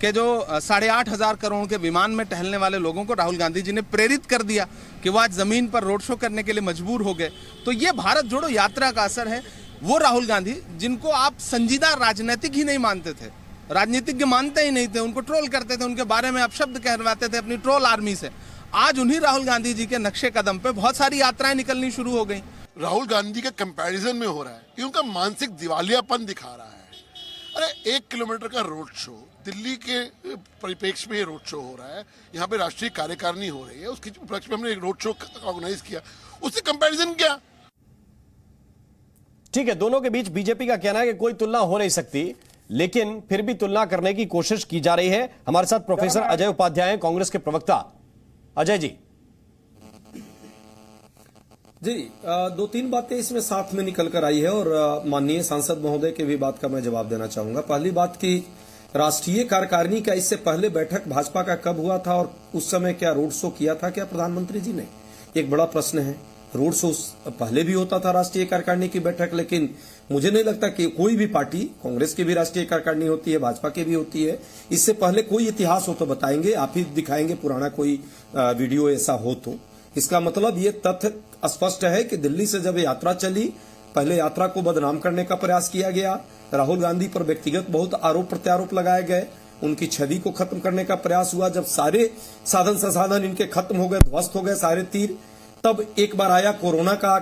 Speaker 7: कि जो 8,500 करोड़ के विमान में टहलने वाले लोगों को राहुल गांधी जी ने प्रेरित कर दिया कि वो आज जमीन पर रोड शो करने के लिए मजबूर हो गए। तो ये भारत जोड़ो यात्रा का असर है। वो राहुल गांधी जिनको आप संजीदा राजनीतिक ही नहीं मानते थे, राजनीतिज्ञ मानते ही नहीं थे, उनको ट्रोल करते थे, उनके बारे में आप शब्द कहलवाते थे अपनी ट्रोल आर्मी से, आज उन्हीं राहुल गांधी जी के नक्शे कदम पे बहुत सारी यात्राएं निकलनी शुरू हो गई।
Speaker 8: राहुल गांधी के कंपैरिजन में हो रहा है कि उनका मानसिक दिवालियापन दिखा रहा है। अरे 1 किलोमीटर का रोड शो, दिल्ली के परिप्रेक्ष्य में ये रोड शो हो रहा है, यहाँ पे राष्ट्रीय कार्यकारिणी हो रही है, उसके उपलक्ष्य में हमने एक रोड शो ऑर्गेनाइज किया, उससे कंपैरिजन क्या?
Speaker 1: ठीक है, दोनों के बीच बीजेपी का कहना है कि कोई तुलना हो नहीं सकती, लेकिन फिर भी तुलना करने की कोशिश की जा रही है। हमारे साथ प्रोफेसर अजय उपाध्याय, कांग्रेस के प्रवक्ता। अजय जी।
Speaker 10: जी, 2-3 बातें इसमें साथ में निकल कर आई है, और माननीय सांसद महोदय के भी बात का मैं जवाब देना चाहूंगा। पहली बात की, राष्ट्रीय कार्यकारिणी का इससे पहले बैठक भाजपा का कब हुआ था, और उस समय क्या रोड शो किया था क्या प्रधानमंत्री जी ने? एक बड़ा प्रश्न है। रोड शो पहले भी होता था राष्ट्रीय कार्यकारिणी की बैठक, लेकिन मुझे नहीं लगता कि कोई भी पार्टी, कांग्रेस की भी राष्ट्रीय कार्यकारिणी होती है, भाजपा की भी होती है, इससे पहले कोई इतिहास हो तो बताएंगे, आप ही दिखाएंगे पुराना कोई वीडियो ऐसा हो तो। इसका मतलब ये तथ्य स्पष्ट है कि दिल्ली से जब यात्रा चली, पहले यात्रा को बदनाम करने का प्रयास किया गया, राहुल गांधी पर व्यक्तिगत बहुत आरोप प्रत्यारोप लगाए गए, उनकी छवि को खत्म करने का प्रयास हुआ। जब सारे साधन संसाधन इनके खत्म हो गए, ध्वस्त हो गए सारे तीर, तब एक बार आया कोरोना का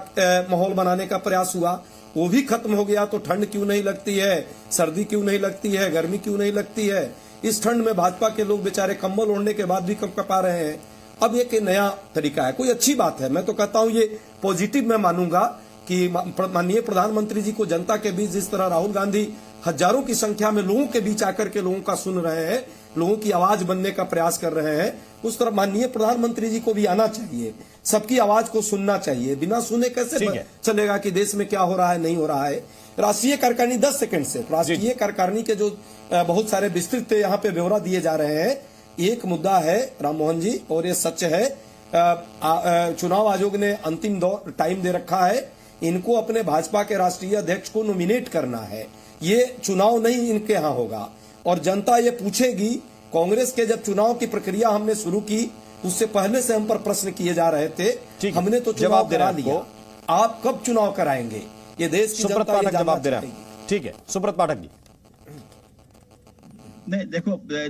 Speaker 10: माहौल बनाने का प्रयास हुआ, वो भी खत्म हो गया। तो ठंड क्यों नहीं लगती है, सर्दी क्यों नहीं लगती है, गर्मी क्यों नहीं लगती है? इस ठंड में भाजपा के लोग बेचारे कंबल ओढ़ने के बाद भी कपकपा रहे हैं। अब एक नया तरीका है, कोई अच्छी बात है। मैं तो कहता हूं ये पॉजिटिव मैं मानूंगा कि माननीय प्रधानमंत्री जी को जनता के बीच जिस तरह राहुल गांधी हजारों की संख्या में लोगों के बीच आकर के लोगों का सुन रहे हैं, लोगों की आवाज बनने का प्रयास कर रहे हैं, उस तरह माननीय प्रधानमंत्री जी को भी आना चाहिए, सबकी आवाज को सुनना चाहिए। बिना सुने कैसे चलेगा कि देश में क्या हो रहा है, नहीं हो रहा है। राष्ट्रीय कार्यकारिणी 10 सेकंड से, राष्ट्रीय कार्यकारिणी के जो बहुत सारे विस्तृत यहाँ पे ब्यौरा दिए जा रहे हैं। एक मुद्दा है राम मोहन जी, और ये सच है, चुनाव आयोग ने अंतिम टाइम दे रखा है, इनको अपने भाजपा के राष्ट्रीय अध्यक्ष को नॉमिनेट करना है। ये चुनाव नहीं इनके यहाँ होगा, और जनता ये पूछेगी। कांग्रेस के जब चुनाव की प्रक्रिया हमने शुरू की, उससे पहले से हम पर प्रश्न किए जा रहे थे, हमने तो चुनाव करा लिया, आप कब चुनाव कराएंगे? ये देश की जनता
Speaker 1: जवाब दे रहा है। ठीक है, सुब्रत पाठक जी।
Speaker 15: नहीं,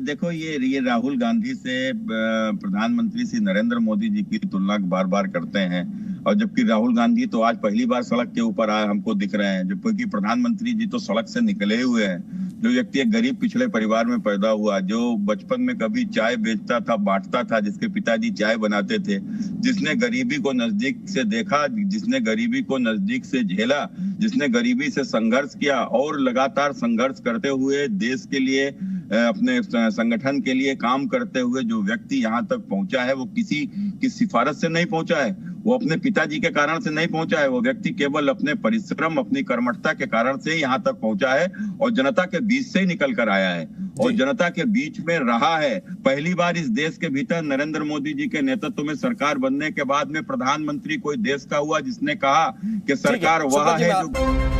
Speaker 15: देखो ये राहुल गांधी से प्रधानमंत्री श्री नरेंद्र मोदी जी की तुलना बार बार करते हैं, और जबकि राहुल गांधी तो आज पहली बार सड़क के ऊपर आए हमको दिख रहे हैं, जबकि प्रधानमंत्री जी तो सड़क से निकले हुए हैं। जो व्यक्ति एक गरीब पिछड़े परिवार में पैदा हुआ, जो बचपन में कभी चाय बेचता था, बांटता था, जिसके पिताजी चाय बनाते थे, जिसने गरीबी को नजदीक से देखा, जिसने गरीबी को नजदीक से झेला, जिसने गरीबी से संघर्ष किया, और लगातार संघर्ष करते हुए देश के लिए, अपने संगठन के लिए काम करते हुए जो व्यक्ति यहाँ तक पहुंचा है, वो किसी की सिफारिश से नहीं पहुंचा है, वो अपने पिताजी के कारण से नहीं पहुंचा है। वो व्यक्ति केवल अपने परिश्रम, अपनी कर्मठता के कारण से यहाँ तक पहुंचा है और जनता के बीच से ही निकल कर आया है और जनता के बीच में रहा है। पहली बार इस देश के भीतर नरेंद्र मोदी जी के नेतृत्व में सरकार बनने के बाद में प्रधानमंत्री कोई देश का हुआ जिसने कहा कि सरकार वह है जो